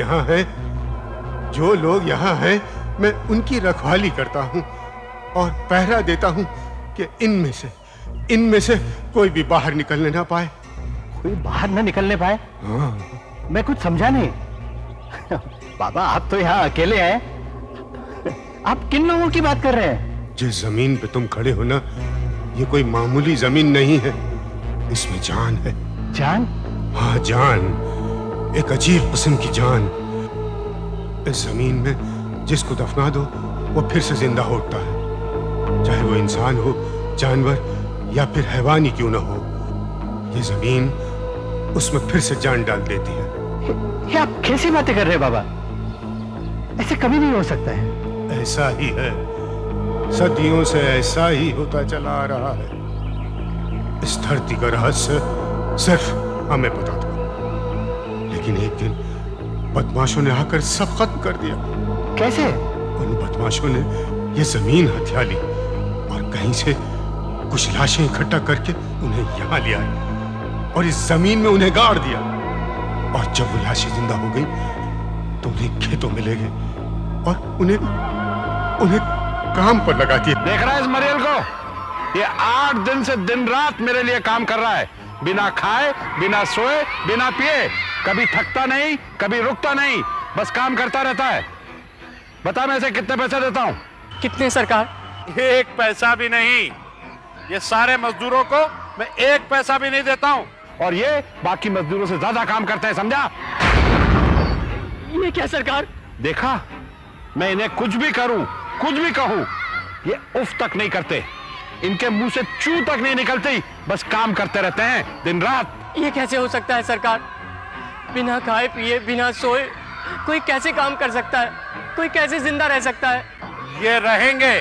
यहाँ हैं, मैं उनकी रखवाली करता हूँ और पहरा देता हूँ कि इनमें से कोई भी बाहर निकलने ना पाए। कोई बाहर ना निकलने पाए? हाँ। मैं कुछ समझा नहीं। बाबा, आप तो यहाँ अकेले हैं। आप किन लोगों की बात कर रहे हैं? जिस जमीन पे तुम खड़े हो ना, ये कोई मामूली जमीन नहीं है, इसमें जान है। जान? हाँ, जान, एक अजीब किस्म की जान। इस जमीन में जिसको दफना दो वो फिर से जिंदा होता है, चाहे वो इंसान हो, जानवर या फिर हैवान ही क्यों ना हो। ये जमीन उसमें फिर से जान डाल देती है। ये आप कैसी बातें कर रहे हैं बाबा? ऐसे कभी नहीं हो सकता है। ऐसा ही है, सदियों से ऐसा ही होता चला आ रहा है। इस धरती का रहस्य सिर्फ हमें पता था, लेकिन एक दिन बदमाशों ने आकर सब खत्म कर दिया। कैसे? उन बदमाशों ने ये जमीन हथिया ली और कहीं से कुछ लाशें इकट्ठा करके उन्हें यहाँ ले आए और इस जमीन में उन्हें गाड़ दिया। और जब वो लाशें जिंदा हो गई तो उन्हें खेतों में ले गए और उन्हें काम पर लगा दिया। देख रहा है इस मरियल को? ये 8 दिन से दिन रात मेरे लिए काम कर रहा है, बिना खाए, बिना सोए, बिना पिए, कभी थकता नहीं, कभी रुकता नहीं, बस काम करता रहता है। बता मैं इसे कितने पैसे देता हूँ? कितने सरकार? 1 पैसा भी नहीं। ये सारे मजदूरों को मैं 1 पैसा भी नहीं देता हूँ, और ये बाकी मजदूरों से ज्यादा काम करते हैं, समझा? ये क्या सरकार? देखा, मैं इन्हें कुछ भी करूं, कुछ भी कहूं, ये उफ तक नहीं करते, इनके मुंह से चू तक नहीं निकलती, बस काम करते रहते हैं दिन रात। ये कैसे हो सकता है सरकार? बिना खाए पिए, बिना सोए कोई कैसे काम कर सकता है? कोई कैसे जिंदा रह सकता है? ये रहेंगे,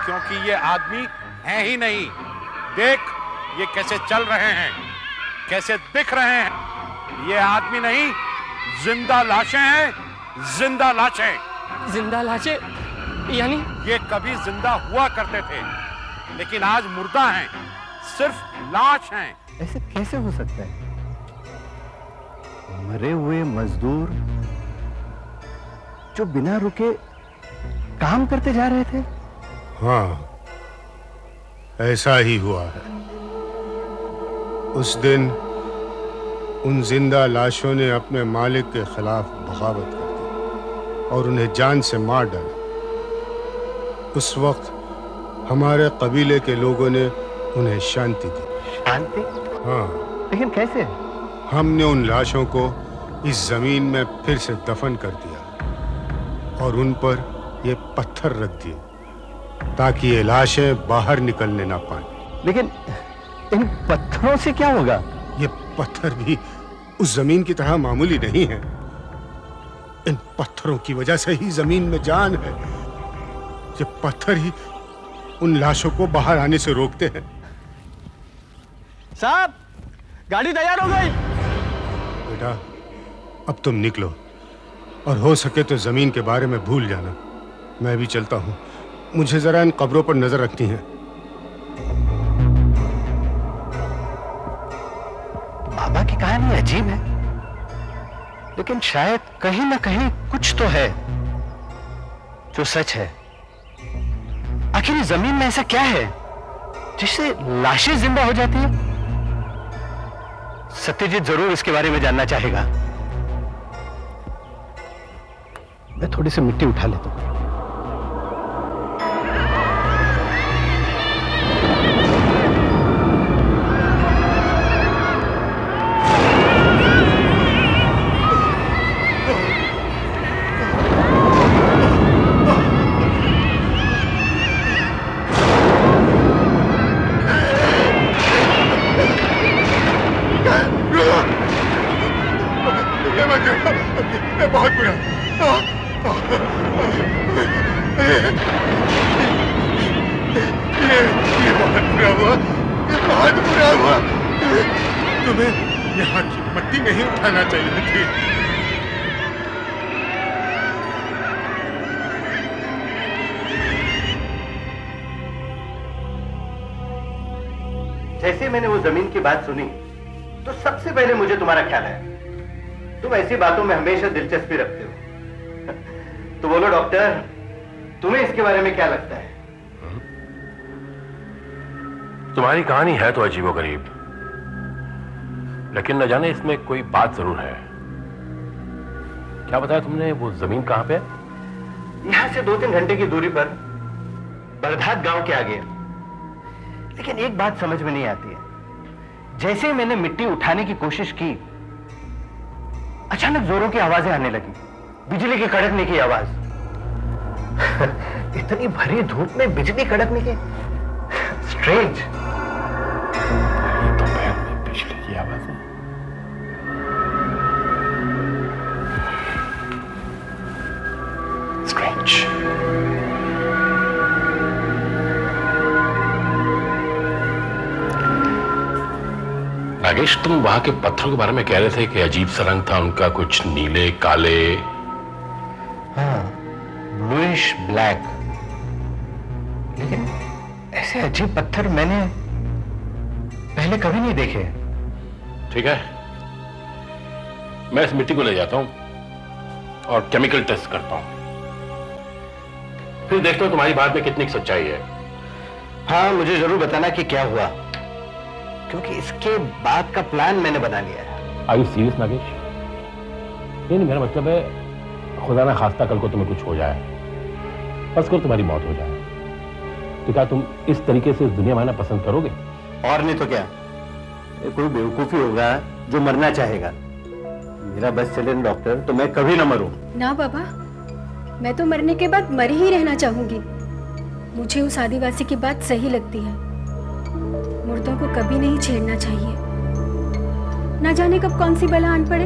क्योंकि ये आदमी हैं ही नहीं। देख ये कैसे चल रहे हैं, कैसे दिख रहे हैं। ये आदमी नहीं, जिंदा लाशें हैं, जिंदा लाशें। जिंदा लाशें? यानी? ये कभी जिंदा हुआ करते थे, लेकिन आज मुर्दा हैं, सिर्फ लाश हैं। ऐसे कैसे हो सकता है? मरे हुए मजदूर जो बिना रुके काम करते जा रहे थे। हाँ, ऐसा ही हुआ है। उस दिन उन जिंदा लाशों ने अपने मालिक के खिलाफ बगावत कर दी और उन्हें जान से मार डाला। उस वक्त हमारे कबीले के लोगों ने उन्हें शांति दी। शांति? हाँ। लेकिन कैसे? हमने उन लाशों को इस जमीन में फिर से दफन कर दिया और उन पर ये पत्थर रख दिए ताकि ये लाशें बाहर निकलने ना पाएं। लेकिन इन पत्थरों से क्या होगा? ये पत्थर भी उस जमीन की तरह मामूली नहीं है। इन पत्थरों की वजह से ही जमीन में जान है। ये पत्थर ही उन लाशों को बाहर आने से रोकते हैं। साहब, गाड़ी तैयार हो गई। बेटा, अब तुम निकलो और हो सके तो जमीन के बारे में भूल जाना। मैं भी चलता हूँ, मुझे जरा इन कब्रों पर नजर रखनी है। बाबा की कहानी अजीब है, लेकिन शायद कहीं ना कहीं कुछ तो है जो सच है। आखिर इस जमीन में ऐसा क्या है जिससे लाशें जिंदा हो जाती है? सत्यजीत जरूर इसके बारे में जानना चाहेगा। मैं थोड़ी सी मिट्टी उठा लेता हूं। बहुत बुरा, ये बहुत बुरा हुआ, ये बहुत बुरा हुआ। तुम्हें यहाँ की मट्टी नहीं उठाना चाहिए थी। जैसे मैंने वो जमीन की बात सुनी तो सबसे पहले मुझे तुम्हारा ख्याल आया। तुम ऐसी बातों में हमेशा दिलचस्पी रखते हो। तो बोलो डॉक्टर, तुम्हें इसके बारे में क्या लगता है? तुम्हारी कहानी है तो अजीबोगरीब, लेकिन न जाने इसमें कोई बात जरूर है। क्या बताया तुमने? वो जमीन कहां पे है? यहां से 2-3 घंटे की दूरी पर बरधात गांव के आगे। लेकिन एक बात समझ में नहीं आती है, जैसे ही मैंने मिट्टी उठाने की कोशिश की, अचानक जोरों की आवाजें आने लगी, बिजली के कड़कने की आवाज। इतनी भरी धूप में बिजली कड़कने की, स्ट्रेंज। दोपहर में बिजली की आवाज है। स्ट्रेंज। नागेश, तुम वहां के पत्थरों के बारे में कह रहे थे कि अजीब सा रंग था उनका, कुछ नीले काले। हाँ, ब्लूइश ब्लैक। लेकिन ऐसे अजीब पत्थर मैंने पहले कभी नहीं देखे। ठीक है, मैं इस मिट्टी को ले जाता हूं और केमिकल टेस्ट करता हूं, फिर देखता हूं तुम्हारी बात में कितनी सच्चाई है। हाँ, मुझे जरूर बताना कि क्या हुआ, क्योंकि इसके बाद का प्लान मैंने बना लिया है। Are you serious Nagesh? नहीं, मेरा मतलब है खुदा ना खास्ता कल को तुम्हें कुछ हो जाए, बस करो तुम्हारी मौत हो जाए, तो क्या तुम इस तरीके से इस दुनिया में आना पसंद करोगे? और नहीं तो क्या, कोई बेवकूफी होगा जो मरना चाहेगा। मेरा बस चले डॉक्टर, तो मैं कभी ना मरूं। ना बाबा, मैं तो मरने के बाद मर ही रहना चाहूंगी। मुझे उस आदिवासी की बात सही लगती है, मुर्दों को कभी नहीं छेड़ना चाहिए। ना जाने कब कौन सी बला आन पड़े।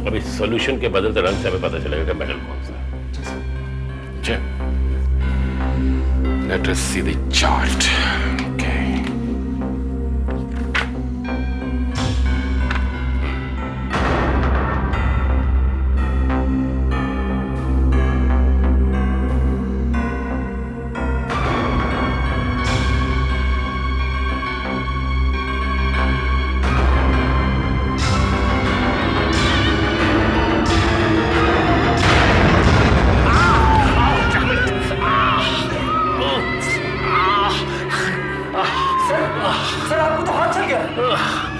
अब इस सोल्यूशन के बदलते रंग से हमें पता चलेगा कि महल कौन सा है। Let us see the chart. Sir आपको तो हाथ चल गया।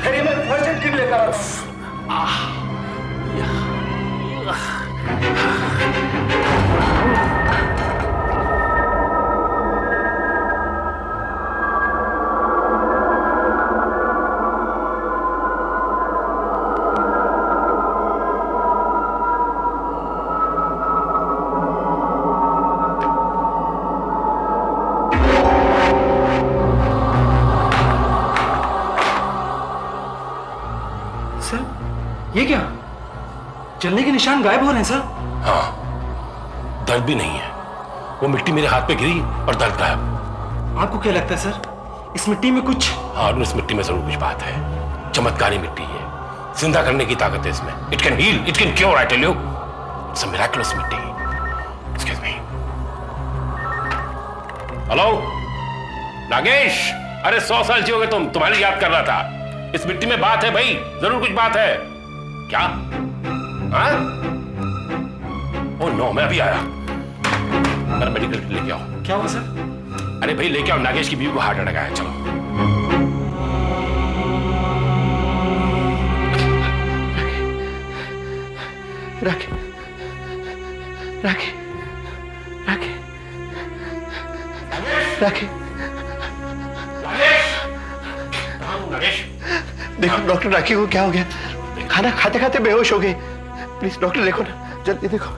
खैर मैं फर्स्ट एड किट लेकर ये क्या? जलने के निशान गायब हो रहे हैं सर। हाँ, दर्द भी नहीं है। वो मिट्टी मेरे हाथ पे गिरी और दर्द गायब। आपको क्या लगता है सर, इस मिट्टी में कुछ? हाँ, इस मिट्टी में जरूर कुछ बात है। चमत्कारी मिट्टी है, जिंदा करने की ताकत है इसमें। It can heal, it can cure, I tell you. It's a miraculous मिट्टी। Excuse me. हेलो नागेश, अरे 100 साल जियोगे हो गए तुम, तुम्हारी याद कर रहा था। इस मिट्टी में बात है भाई, जरूर कुछ बात है। क्या? हाँ? ओह नो, मैं अभी आया। मेरा मेडिकल किट लेके आओ। क्या हुआ सर? अरे भाई लेके आओ, नागेश की बीवी को हार्ट अटैक आया। चलो। राखी, राखी, राखी, राखी, नागेश, देखो डॉक्टर, राखी को क्या हो गया? खाना खाते खाते बेहोश हो गई। प्लीज डॉक्टर देखो ना, जल्दी देखो।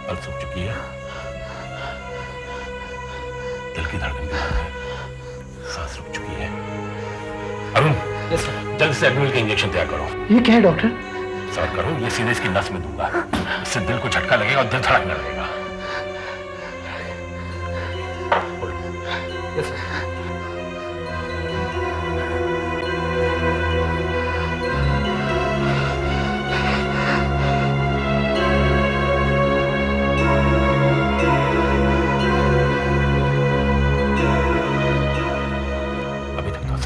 पल्स रुक चुकी है, दिल की धड़कन भी बंद है, सांस रुक चुकी है। अरुण, जल्दी से एडमिनल का इंजेक्शन तैयार करो। ये क्या है डॉक्टर? सर करो, ये सीधे इसकी नस में दूंगा। इससे दिल को झटका लगेगा और दिल धड़कने लगेगा। Yes sir.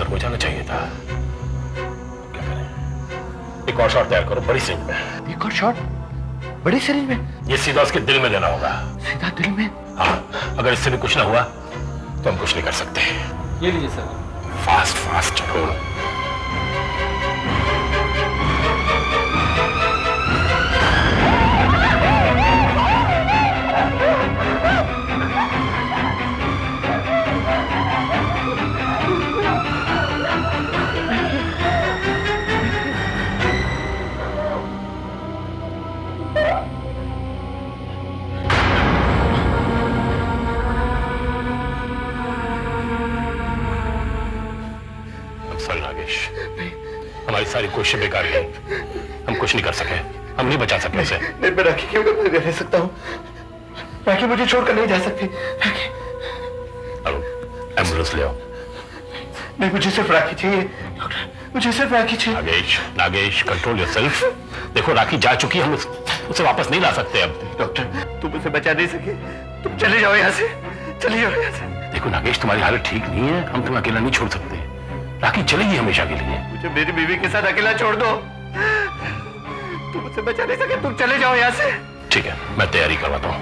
हो जाना चाहिए था। क्या करें? एक और शॉट तैयार करो बड़ी सिरिंज में। एक और शॉट बड़ी सिरिंज में? ये सीधा उसके दिल में देना होगा। सीधा दिल में? हाँ, अगर इससे भी कुछ ना हुआ तो हम कुछ नहीं कर सकते। ये लीजिए सर। फास्ट फास्ट चलो। हमारी सारी कोशिशें बेकार गई। हम कुछ नहीं कर सके, हम नहीं बचा सके उसे। मैं राखी क्यों रह सकता हूँ? राखी मुझे छोड़कर नहीं जा सकती। एम्बुलेंस ले आओ। नहीं, मुझे सिर्फ राखी चाहिए डॉक्टर, मुझे सिर्फ राखी चाहिए। Nagesh, Nagesh, control yourself. देखो राखी जा चुकी है, हम उसे वापस नहीं ला सकते अब। डॉक्टर तुम उसे बचा नहीं सके, तुम चले जाओ यहाँ से, चले जाओ यहाँ से। देखो नागेश, तुम्हारी हालत ठीक नहीं है, हम तुम्हें अकेला नहीं छोड़ सकते। राखी चलेगी हमेशा के लिए। मुझे मेरी बीवी के साथ अकेला छोड़ दो। तुम उसे बचा नहीं सके, तुम चले जाओ यहाँ से। ठीक है, मैं तैयारी करवाता हूँ।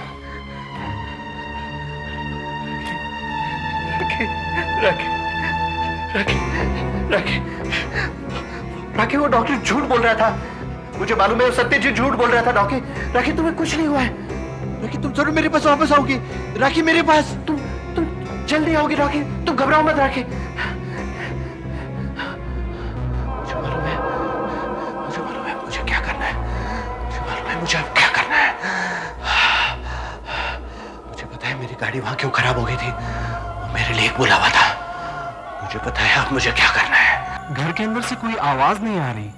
राखी, राखी, राखी, राखी, वो डॉक्टर झूठ बोल रहा था। मुझे मालूम है वो सत्यजीत झूठ बोल रहा था। राखी, राखी तुम्हें कुछ नहीं हुआ है। राखी तुम जरूर मेरे पास वापस आओगी। राखी मेरे पास, तुम जल्दी आओगी। राखी तुम घबराओ मत। राखी मुझे क्या करना है, मुझे मालूम है मुझे अब क्या करना है। मुझे पता है मेरी गाड़ी वहां क्यों खराब हो गई थी, वो मेरे लिए एक बुलावा था। मुझे पता है अब मुझे क्या करना है। घर के अंदर से कोई आवाज नहीं आ रही।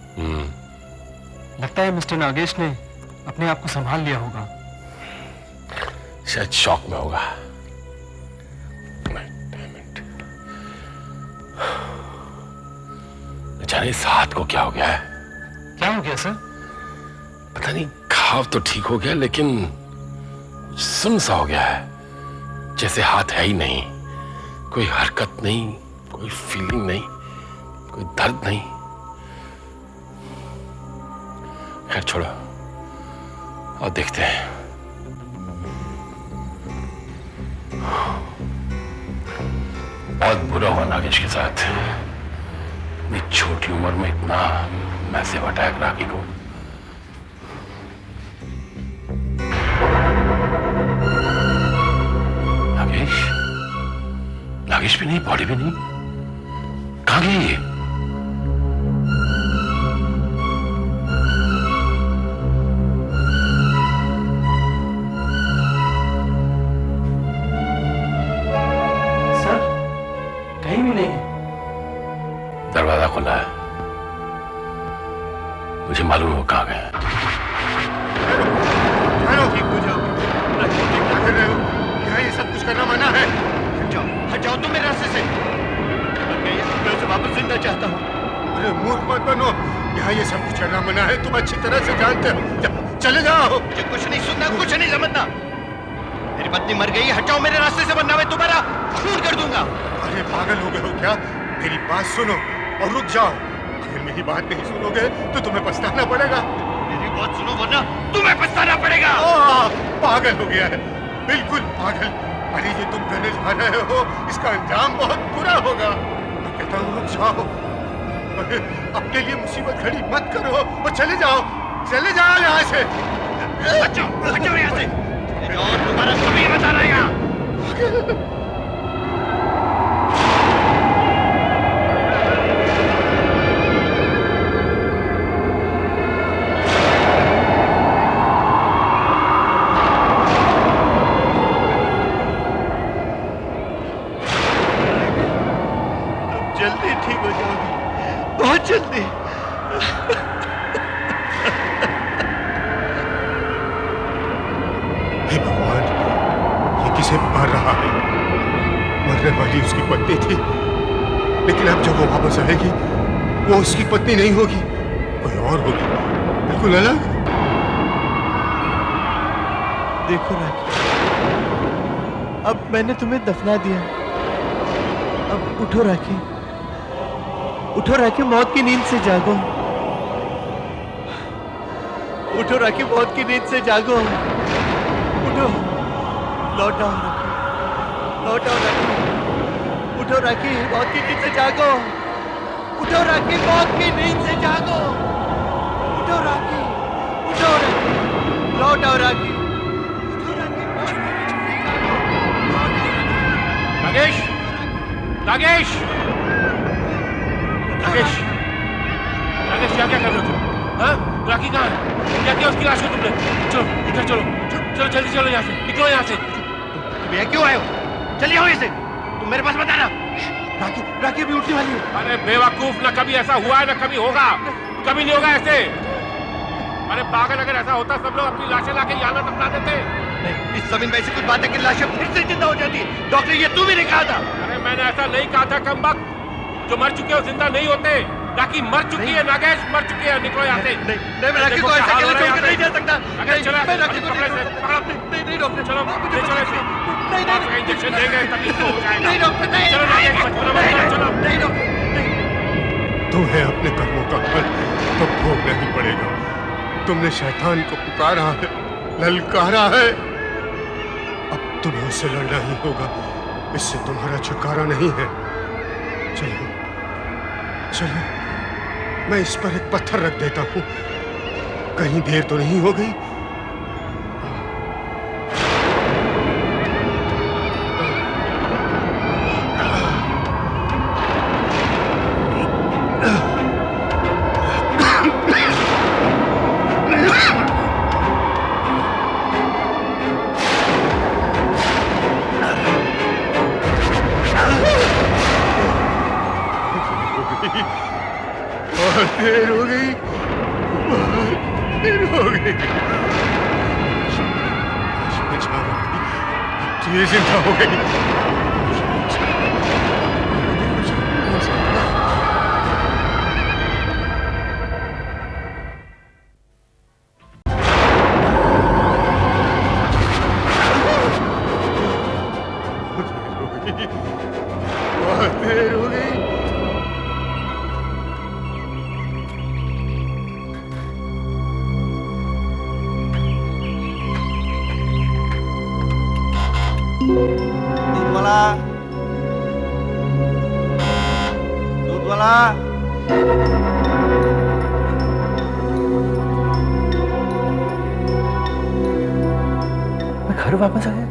लगता है मिस्टर नागेश ने अपने आप को संभाल लिया होगा। शायद शौक में होगा। जाने इस हाथ को क्या हो गया है? क्या हो गया सर? पता नहीं, घाव तो ठीक हो गया लेकिन सुन सा हो गया है, जैसे हाथ है ही नहीं, कोई हरकत नहीं, कोई फीलिंग नहीं, कोई दर्द नहीं। खैर छोड़ो और देखते हैं। बहुत बुरा हुआ नागेश के साथ, इतनी छोटी उम्र में इतना मैसेव अटैक राखी को। नागेश, नागेश भी नहीं, बॉडी भी नहीं, कहां गई ये? सर, कहीं भी नहीं है। दरवाजा खुला है, मुझे मालूम है वो कहां गए। क्या कर रहे हो? यहाँ ये सब कुछ करना मना है। हट जाओ तुम मेरे रास्ते से। मैं उसे वापस जिंदा चाहता हूँ। अरे मूर्ख मत बनो, यहाँ ये सब कुछ करना मना है, तुम अच्छी तरह से जानते हो। चले जाओ। कुछ नहीं सुनना, कुछ नहीं समझना। मेरी पत्नी मर गई, हट जाओ मेरे रास्ते से, वरना मैं तुम्हारा खून कर दूंगा। अरे पागल हो गए हो क्या? मेरी बात सुनो और रुक जाओ। अगर मेरी बात नहीं सुनोगे तो तुम्हें पछताना पड़ेगा। मेरी बात सुनो वरना तुम्हें पछताना पड़ेगा। पागल हो गया है, बिल्कुल पागल। अरे ये तुम करने जा रहे हो, इसका अंजाम बहुत बुरा होगा। मैं कहता हूँ रुक जाओ। अरे अपने लिए मुसीबत खड़ी मत करो और चले जाओ यहाँ से। हट जाओ यहाँ से। तुम्हारा कभी बता रहेगा। जल्दी ठीक हो जाओगी, बहुत जल्दी। हे भगवान, ये किसे मार रहा है? मरने वाली उसकी पत्नी थी, लेकिन अब जब वो वापस आएगी वो उसकी पत्नी नहीं होगी, कोई और होगी, बिल्कुल अलग। देखो राखी, अब मैंने तुम्हें दफना दिया, अब उठो राखी, उठो राखी, मौत की नींद से जागो। उठो राखी, मौत की नींद से जागो। उठो, लौट आओ राखी, लौट आओ राखी। उठो राखी, मौत की नींद से जागो। उठो राखी, मौत की नींद से जागो। उठो राखी, उठो राखी, लौट आओ राखी। नागेश, नागेश, नागेश, नागेश, क्या क्या कर रहे हो तुम? हाँ, राखी कहाँ है? क्या किया उसकी लाश को तुमने? चलो इधर चलो, चलो जल्दी चलो यहाँ से, निकलो यहाँ से। तुम यहाँ क्यों आए हो? चलिए आओ इसे, तुम मेरे पास मत आना। राखी, राखी अभी उठने वाली है। अरे बेवकूफ, ना कभी ऐसा हुआ है ना कभी होगा, कभी नहीं होगा ऐसे। अरे पागल, अगर ऐसा होता सब लोग अपनी लाशें लाके यहाँ ना दफना देते। इस जमीन में ऐसी कुछ बात है कि लाशें फिर से जिंदा हो जाती है। डॉक्टर, ये तू भी नहीं कहा था। अरे मैंने ऐसा नहीं कहा था कमबख्त, जो मर चुके हो जिंदा नहीं होते। राखी मर चुकी है, नागेश मर चुकी है, निकलो यहाँ से। नहीं, मैं राखी को ऐसे अकेले छोड़ के नहीं जा सकता। अगर चलो मैं राखी को कपड़े से पकड़ो। नहीं डॉक्टर, चलो ले चलो इसे। नहीं, इंजेक्शन देंगे तभी तो हो जाएगा। नहीं डॉक्टर, नहीं। चलो नागेश, चलो नहीं डॉक्टर, तुम्हें अपने कर्मों का फल तो भोगना ही पड़ेगा। तुमने शैतान को पुकारा है, ललकारा है, अब तुम्हें उससे लड़ना ही होगा। इससे तुम्हारा छुटकारा नहीं है। चलो चलो, मैं इस पर एक पत्थर रख देता हूँ, कहीं देर तो नहीं हो गई। बहुत देर हो गई, बहुत देर हो गई। ये जिंदा हो गई। बहुत देर हो गई। दूध वाला मैं घर वापस आ गया।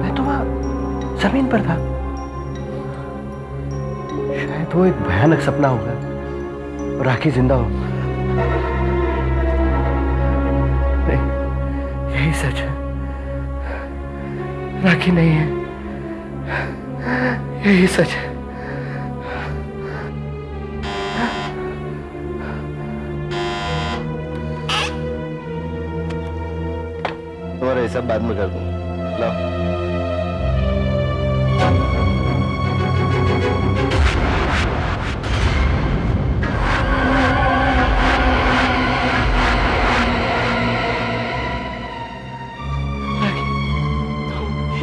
मैं तो वहां जमीन पर था। शायद वो एक भयानक सपना होगा और राखी जिंदा हो। नहीं, यही सच है। राखी नहीं है, यही सच है। तुम्हारा ये सब बाद में कर दूं। लाओ।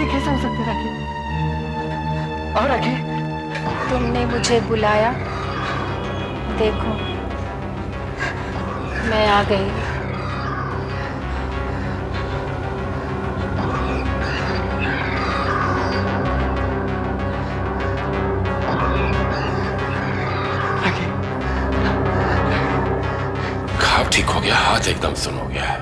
कैसे हो सकता है राखी? और राखी, तुमने मुझे बुलाया, देखो मैं आ गई। घाव ठीक हो गया, हाथ एकदम सुन हो गया है।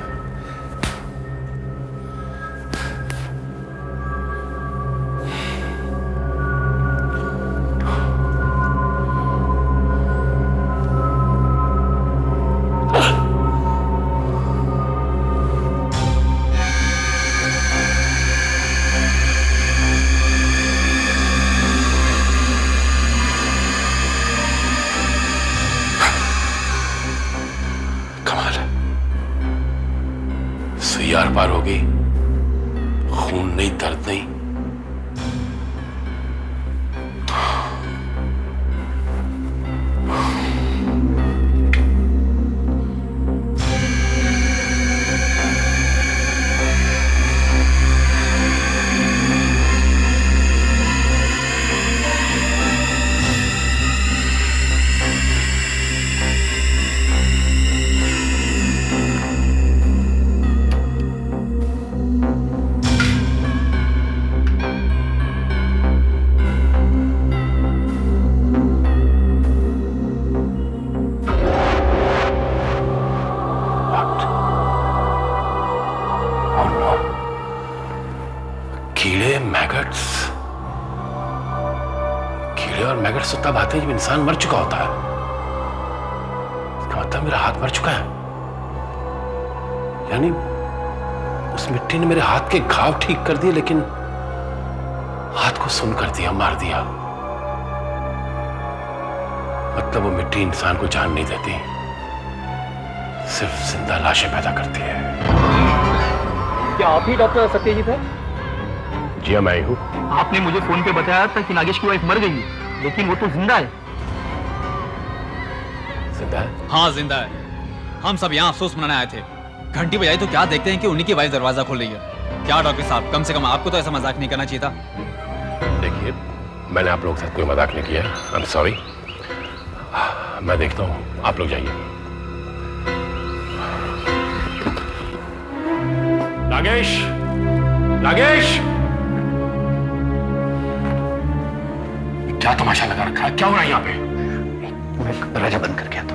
सुई आर पार हो गई, खून नहीं, दर्द नहीं। कीड़े, मैगट्स, कीड़े और मैगट्स तब आते हैं जब इंसान मर चुका होता है। इसका मतलब मेरा हाथ मर चुका है, यानी उस मिट्टी ने मेरे हाथ के घाव ठीक कर दिए, लेकिन हाथ को सुन कर दिया, मार दिया। मतलब वो मिट्टी इंसान को जान नहीं देती, सिर्फ जिंदा लाशें पैदा करती है। क्या आप ही डॉक्टर सत्यजीत है? जी हाँ, मैं हूँ। आपने मुझे फोन पे बताया था कि नागेश की वाइफ मर गई है, लेकिन वो तो जिंदा है। जिंदा है? हाँ जिंदा है। हम सब यहाँ अफसोस मनाने आए थे। घंटी बजाई तो क्या देखते हैं कि उन्हीं की वाइफ दरवाजा खोल रही है। क्या डॉक्टर साहब, कम से कम आपको तो ऐसा मजाक नहीं करना चाहिए था। देखिए, मैंने आप लोगों के साथ कोई मजाक नहीं किया। I am sorry. मैं देखता हूँ, आप लोग जाइए। नागेश, नागेश, क्या तमाशा लगा रखा है? क्या हो रहा है यहाँ पे? मैं दरवाजा बंद कर गया था।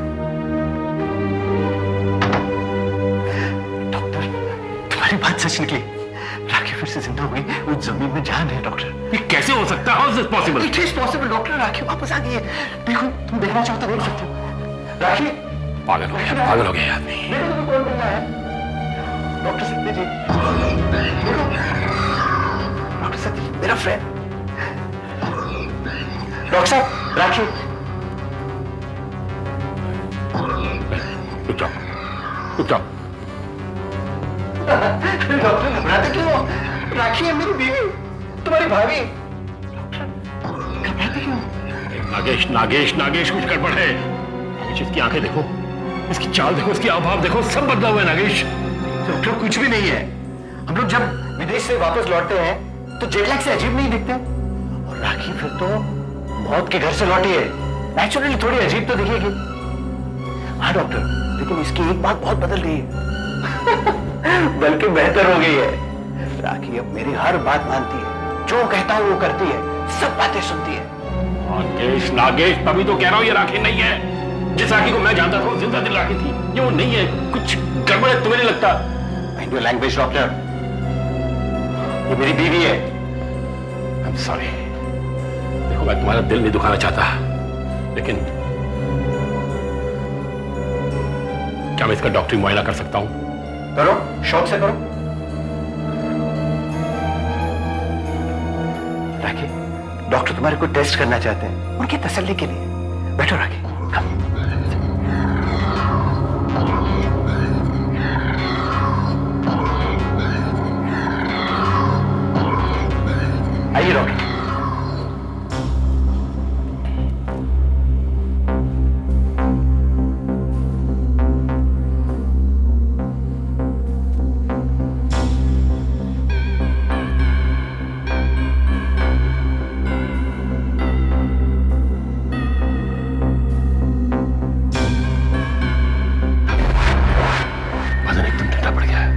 डॉक्टर, तुम्हारी बात सच निकली। राखी फिर से जिंदा हो गई। वो जमीन में जान है डॉक्टर। ये कैसे हो सकता है? How is this possible? It is possible doctor. Rakhi वापस आ गई है। देखो, तुम देखना चाहो तो देख सकते हो। राखी पागल हो गया, पागल हो गया आदमी। डॉक्टर सत्यजीत, डॉक्टर सत्यजीत मेरा फ्रेंड। डॉक्टर साहब, राखी। रुक जाओ, रुक जाओ। डॉक्टर घबराते क्यों हो? राखी है मेरी बीवी, तुम्हारी भाभी। घबराते क्यों? नागेश नागेश नागेश, कुछ गड़बड़ है। नागेश, इसकी आंखें देखो, इसकी चाल देखो, इसकी हाव देखो, सब बदला हुआ है नागेश। डॉक्टर कुछ भी नहीं है। हम लोग जब विदेश से वापस लौटते हैं तो जेट लैग से अजीब नहीं दिखते, और राखी फिर तो मौत के घर से लौटी है, नेचुरली थोड़ी अजीब तो दिखेगी। हाँ डॉक्टर, लेकिन इसकी एक बात बहुत बदल गई है बल्कि बेहतर हो गई है। राखी अब मेरी हर बात मानती है, जो कहता हूं वो करती है, सब बातें सुनती है। नागेश नागेश, तभी तो कह रहा हूं ये राखी नहीं है। जिस राखी को मैं जानता था वो जिंदा दिल राखी थी, ये वो नहीं है। कुछ गड़बड़ है, तुम्हें नहीं लगता? माइंड योर लैंग्वेज डॉक्टर, ये मेरी बीवी है। I'm sorry। देखो, मैं तुम्हारा दिल नहीं दुखाना चाहता, लेकिन क्या मैं इसका डॉक्टरी मुआयना कर सकता हूं? करो, शौक से करो। राखी, डॉक्टर तुम्हारे को टेस्ट करना चाहते हैं, उनकी तसल्ली के लिए। बैठो राखी, कम। आइए डॉक्टर। वजन एकदम ठंडा पड़ गया है,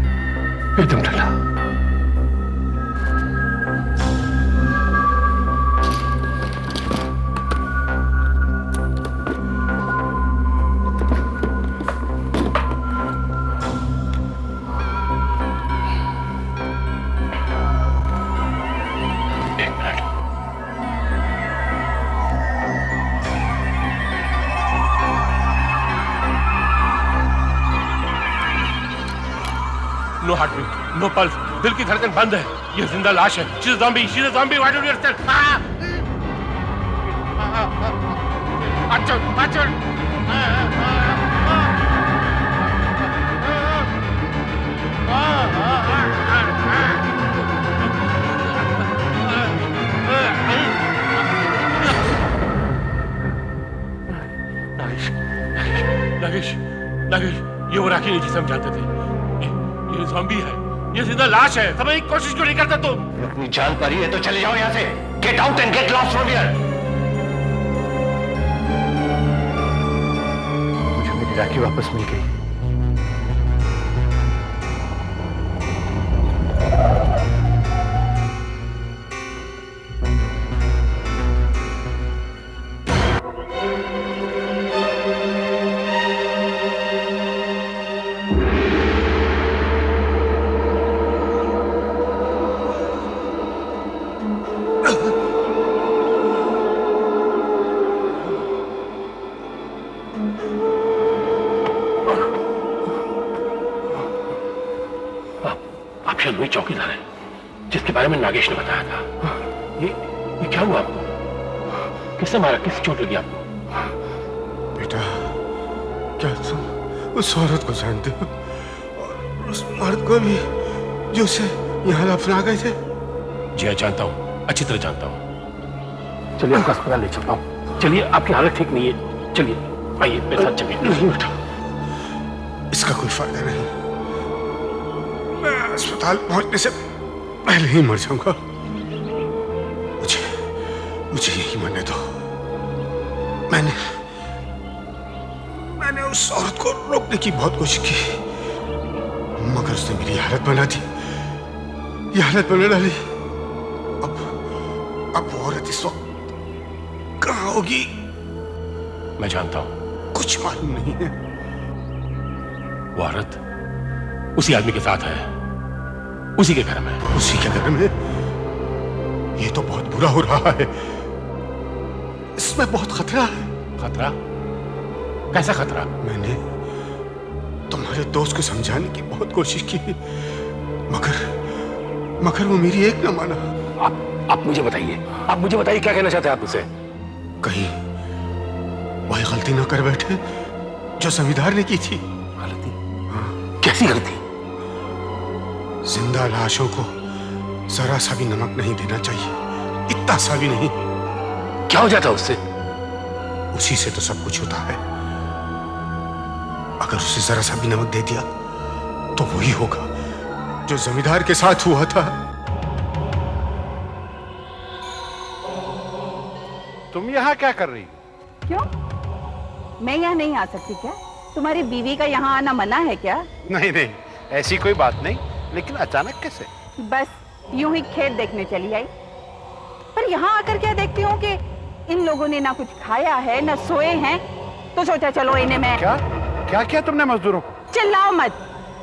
एकदम ठंडा। No heartbeat, no pulse, दिल की धड़कन बंद है। ये जिंदा लाश है। She is zombie, she is zombie, why don't you understand? Nagesh Nagesh Nagesh, ये वो राखी नहीं जिसे हम जानते थे। ये ज़ॉम्बी है, ये जिंदा लाश है। समझने की कोशिश क्यों नहीं करता तुम? अपनी जान पर ही है तो चले जाओ यहाँ से। Get out and get lost from here. मुझे मेरी राखी वापस मिल गई। आप शर्मी चौकीदार हैं, जिसके बारे में नागेश ने बताया था। ये क्या हुआ आपको? किसने मारा? किस चोट लगी आपको? बेटा, क्या तुम उस औरत को जानते हो? और उस मर्द को भी, जो उसे यहाँ दफना गए थे? जी जानता हूँ, अच्छी तरह जानता हूँ। चलिए आपको अस्पताल ले चलता हूँ। चलिए, आपकी हालत ठीक नहीं है। चलिए आइए मेरे साथ चलिए। नहीं बेटा, इसका कोई फायदा नहीं। मैं अस्पताल पहुंचने से पहले ही मर जाऊंगा। मुझे यही मरने दो। मैंने उस औरत को रोकने की बहुत कोशिश की, मगर उसने मेरी हालत बना दी, ये हालत बना डाली। अब वो औरत इस वक्त कहाँ होगी? मैं जानता हूं। कुछ मालूम नहीं है। वो औरत उसी आदमी के साथ है, उसी के घर में। उसी के घर में? ये तो बहुत बुरा हो रहा है। इसमें बहुत खतरा है। खतरा? कैसा खतरा? मैंने तुम्हारे दोस्त को समझाने की बहुत कोशिश की, मगर वो मेरी एक न माना। आप मुझे बताइए, क्या कहना चाहते हैं आप उसे? कहीं वही गलती ना कर बैठे जो जमींदार ने की थी। गलती? कैसी गलती? जिंदा लाशों को जरा सा भी नमक नहीं देना चाहिए, इतना सा भी नहीं। क्या हो जाता उससे? उसी से तो सब कुछ होता है। अगर उसे जरा सा भी नमक दे दिया तो वही होगा जो जमींदार के साथ हुआ था। तुम यहाँ क्या कर रही हो? क्यों? मैं यहाँ नहीं आ सकती क्या? तुम्हारी बीवी का यहाँ आना मना है क्या? नहीं नहीं, ऐसी कोई बात नहीं, लेकिन अचानक कैसे? बस यूं ही खेत देखने चली आई। पर यहाँ आकर क्या देखती हूँ कि इन लोगों ने ना कुछ खाया है ना सोए हैं, तो सोचा चलो इन्हें मैं। क्या क्या किया तुमने मजदूरों को? चिल्लाओ मत,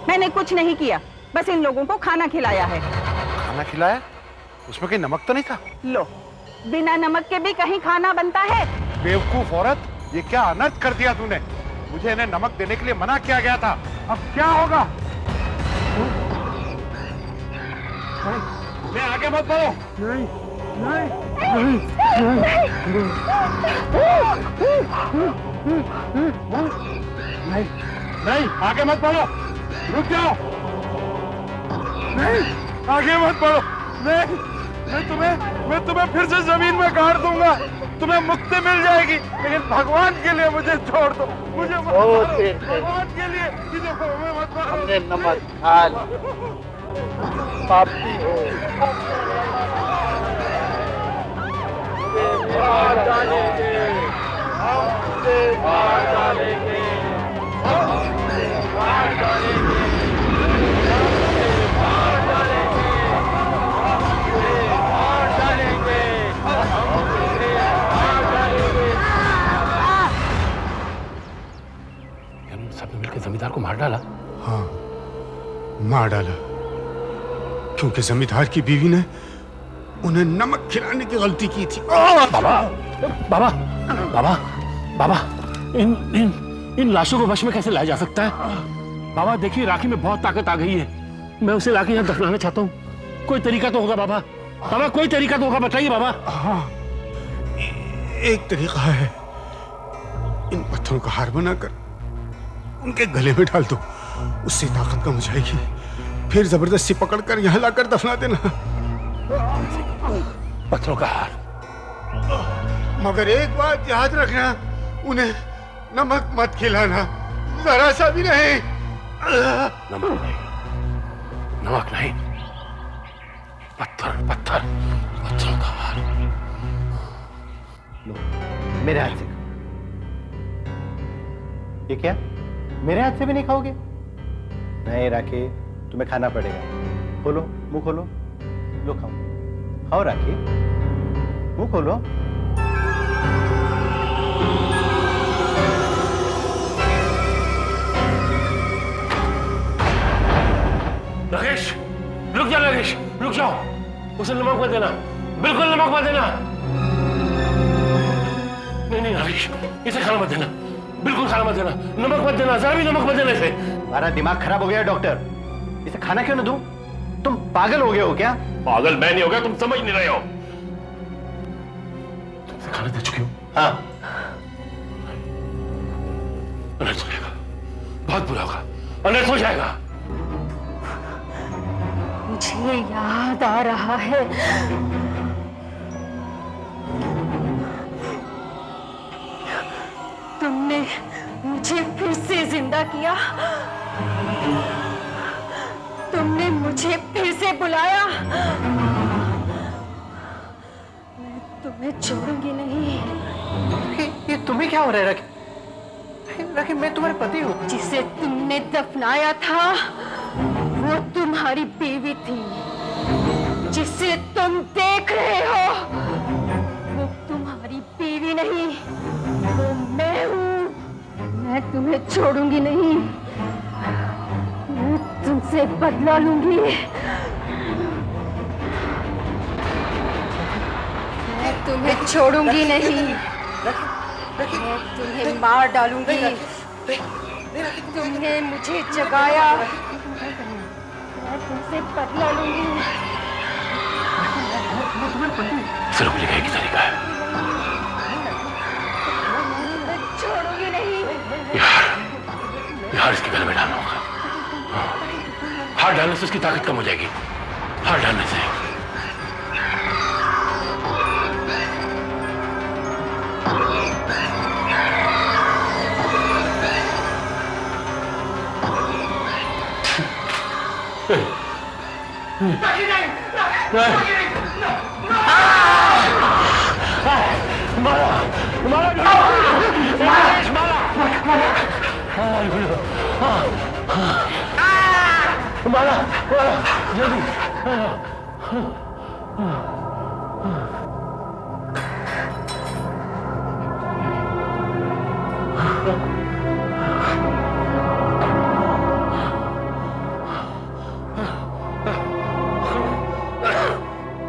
मैंने कुछ नहीं किया, बस इन लोगों को खाना खिलाया है। खाना खिलाया? उसमें कहीं नमक तो नहीं था? लो, बिना नमक के भी कहीं खाना बनता है? बेवकूफ औरत, ये क्या अनर्थ कर दिया तूने? मुझे इन्हें नमक देने के लिए मना किया गया था, अब क्या होगा? मैं आगे मत बढ़ो। नहीं नहीं नहीं नहीं, आगे मत बढ़ो, रुक जाओ। नहीं, आगे मत बढ़ो। नहीं, मैं तुम्हें फिर से जमीन में गाड़ दूंगा, तुम्हें मुक्ति मिल जाएगी, लेकिन भगवान के लिए मुझे छोड़ दो, मुझे भगवान के लिए मत मारो। हमने नमक खा लिया, पापी हो, मार डालेंगे, हमसे मार डालेंगे, हमसे मार डालेंगे, हमसे मार डालेंगे, हमसे मार डालेंगे, हमसे मार डालेंगे। सबने मिलकर जमींदार को मार डाला? हाँ, मार डाला, क्योंकि जमींदार की बीवी ने उन्हें नमक खिलाने की गलती की थी। बाबा बाबा बाबा बाबा, इन लाशों को वश में कैसे लाया जा सकता है? बाबा देखिए, राखी में बहुत ताकत आ गई है, मैं उसे लाके यहाँ दफनाना चाहता हूँ। कोई तरीका तो होगा बाबा, बाबा कोई तरीका तो होगा, बताइए बाबा। हाँ, एक तरीका है, इन पत्थरों का हार बनाकर उनके गले में डाल दो, उससे ताकत कम हो जाएगी, फिर जबरदस्ती पकड़कर यहाँ लाकर दफना देना। पत्थरों का हार। मगर एक बात याद रखना, उन्हें नमक मत खिलाना, जरा सा भी नहीं। नमक नहीं, नमक नहीं, पत्थर पत्थर, पत्थरों का हार। लो, मेरे हाथ से। ये क्या? मेरे हाथ से भी नहीं खाओगे? नहीं राखी, तुम्हें खाना पड़ेगा। खोलो, मुंह खोलो, लो खाओ, खाओ राखी, मुंह खोलो। राकेश, रुक जाओ राकेश, रुक जाओ, उसे नमक मत देना, बिल्कुल नमक मत देना। नहीं नहीं राकेश, इसे खाना मत देना, बिल्कुल खाना मत देना, नमक मत देना, जरा भी नमक मत देना इसे। तुम्हारा दिमाग खराब हो गया डॉक्टर, इसे खाना क्यों न दूं? तुम पागल हो गए हो क्या? पागल मैं नहीं हो गया, तुम समझ नहीं रहे हो। तुमसे खाना दे चुकी हूँ। हाँ, अनर्थ हो जाएगा, बहुत बुरा होगा, अनर्थ हो जाएगा। मुझे याद आ रहा है, तुमने मुझे फिर से जिंदा किया, तुमने मुझे फिर से बुलाया, मैं तुम्हें छोड़ूंगी नहीं। ये तुम्हें क्या हो रहा है राखी? राखी, मैं तुम्हारे पति हूँ। जिसे तुमने दफनाया था वो तुम्हारी बीवी थी, जिसे तुम देख रहे हो वो तुम्हारी बीवी नहीं, वो मैं हूँ। मैं तुम्हें छोड़ूंगी नहीं, मैं तुमसे बदला लूंगी, मैं तुम्हें छोड़ूंगी नहीं, मैं तुम्हें मार डालूंगी। तुमने मुझे जगाया, मैं तुमसे बदला लूंगी। सिर्फ लिखा एक तरीका है, छोड़ूंगी नहीं। यार इसके गले में डालना होगा। हाथ डालने से उसकी ताकत कम हो जाएगी, हाथ डालने से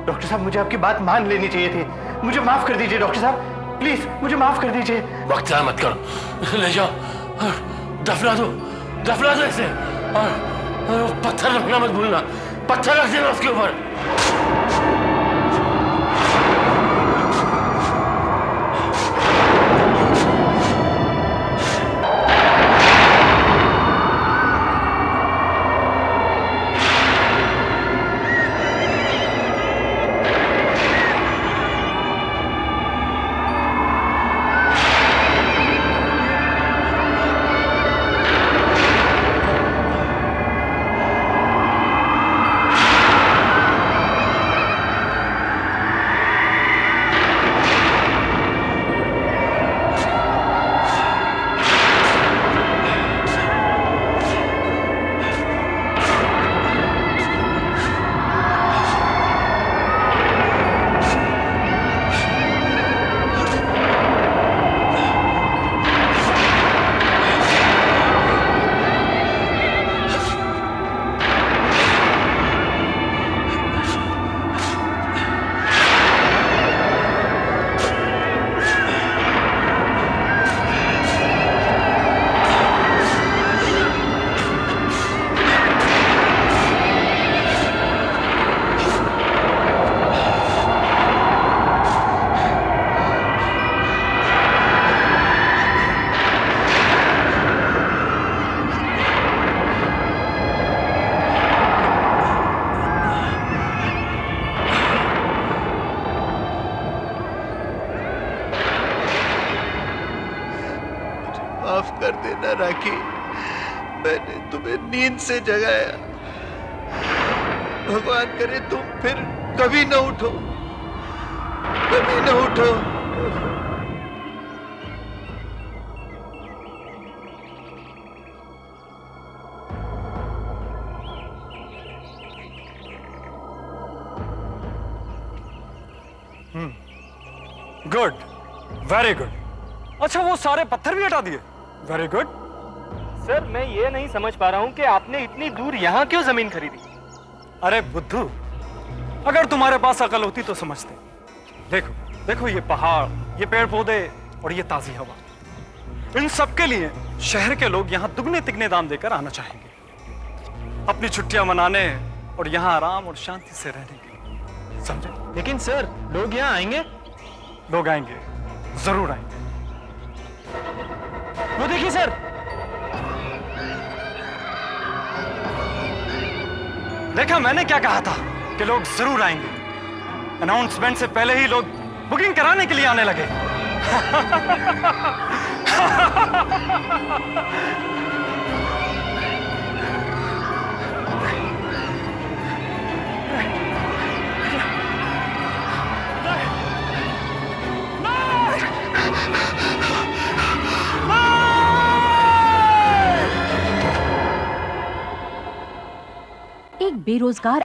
डॉक्टर साहब, मुझे आपकी बात मान लेनी चाहिए थी। मुझे माफ कर दीजिए डॉक्टर साहब, प्लीज मुझे माफ कर दीजिए। वक्त ज़ाया मत करो, ले जाओ और दफना दो इसे। और वो पत्थर रखना मत भूलना, पत्थर रख देना उसके ऊपर। माफ कर देना राखी, मैंने तुम्हें नींद से जगाया। भगवान करे तुम फिर कभी न उठो, कभी न उठो। Good, very good. अच्छा, वो सारे पत्थर भी हटा दिए? Very good. सर, मैं ये नहीं समझ पा रहा हूँ कि आपने इतनी दूर यहाँ क्यों जमीन खरीदी? अरे बुद्धू, अगर तुम्हारे पास अकल होती तो समझते। देखो देखो, ये पहाड़, ये पेड़ पौधे और ये ताजी हवा, इन सब के लिए शहर के लोग यहाँ दुगने तिगने दाम देकर आना चाहेंगे, अपनी छुट्टियां मनाने और यहाँ आराम और शांति से रहने के लिए। समझे? लेकिन सर, लोग यहाँ आएंगे? लोग आएंगे, जरूर आएंगे। वो देखिए सर, देखा मैंने क्या कहा था कि लोग जरूर आएंगे। अनाउंसमेंट से पहले ही लोग बुकिंग कराने के लिए आने लगे। एक बेरोजगार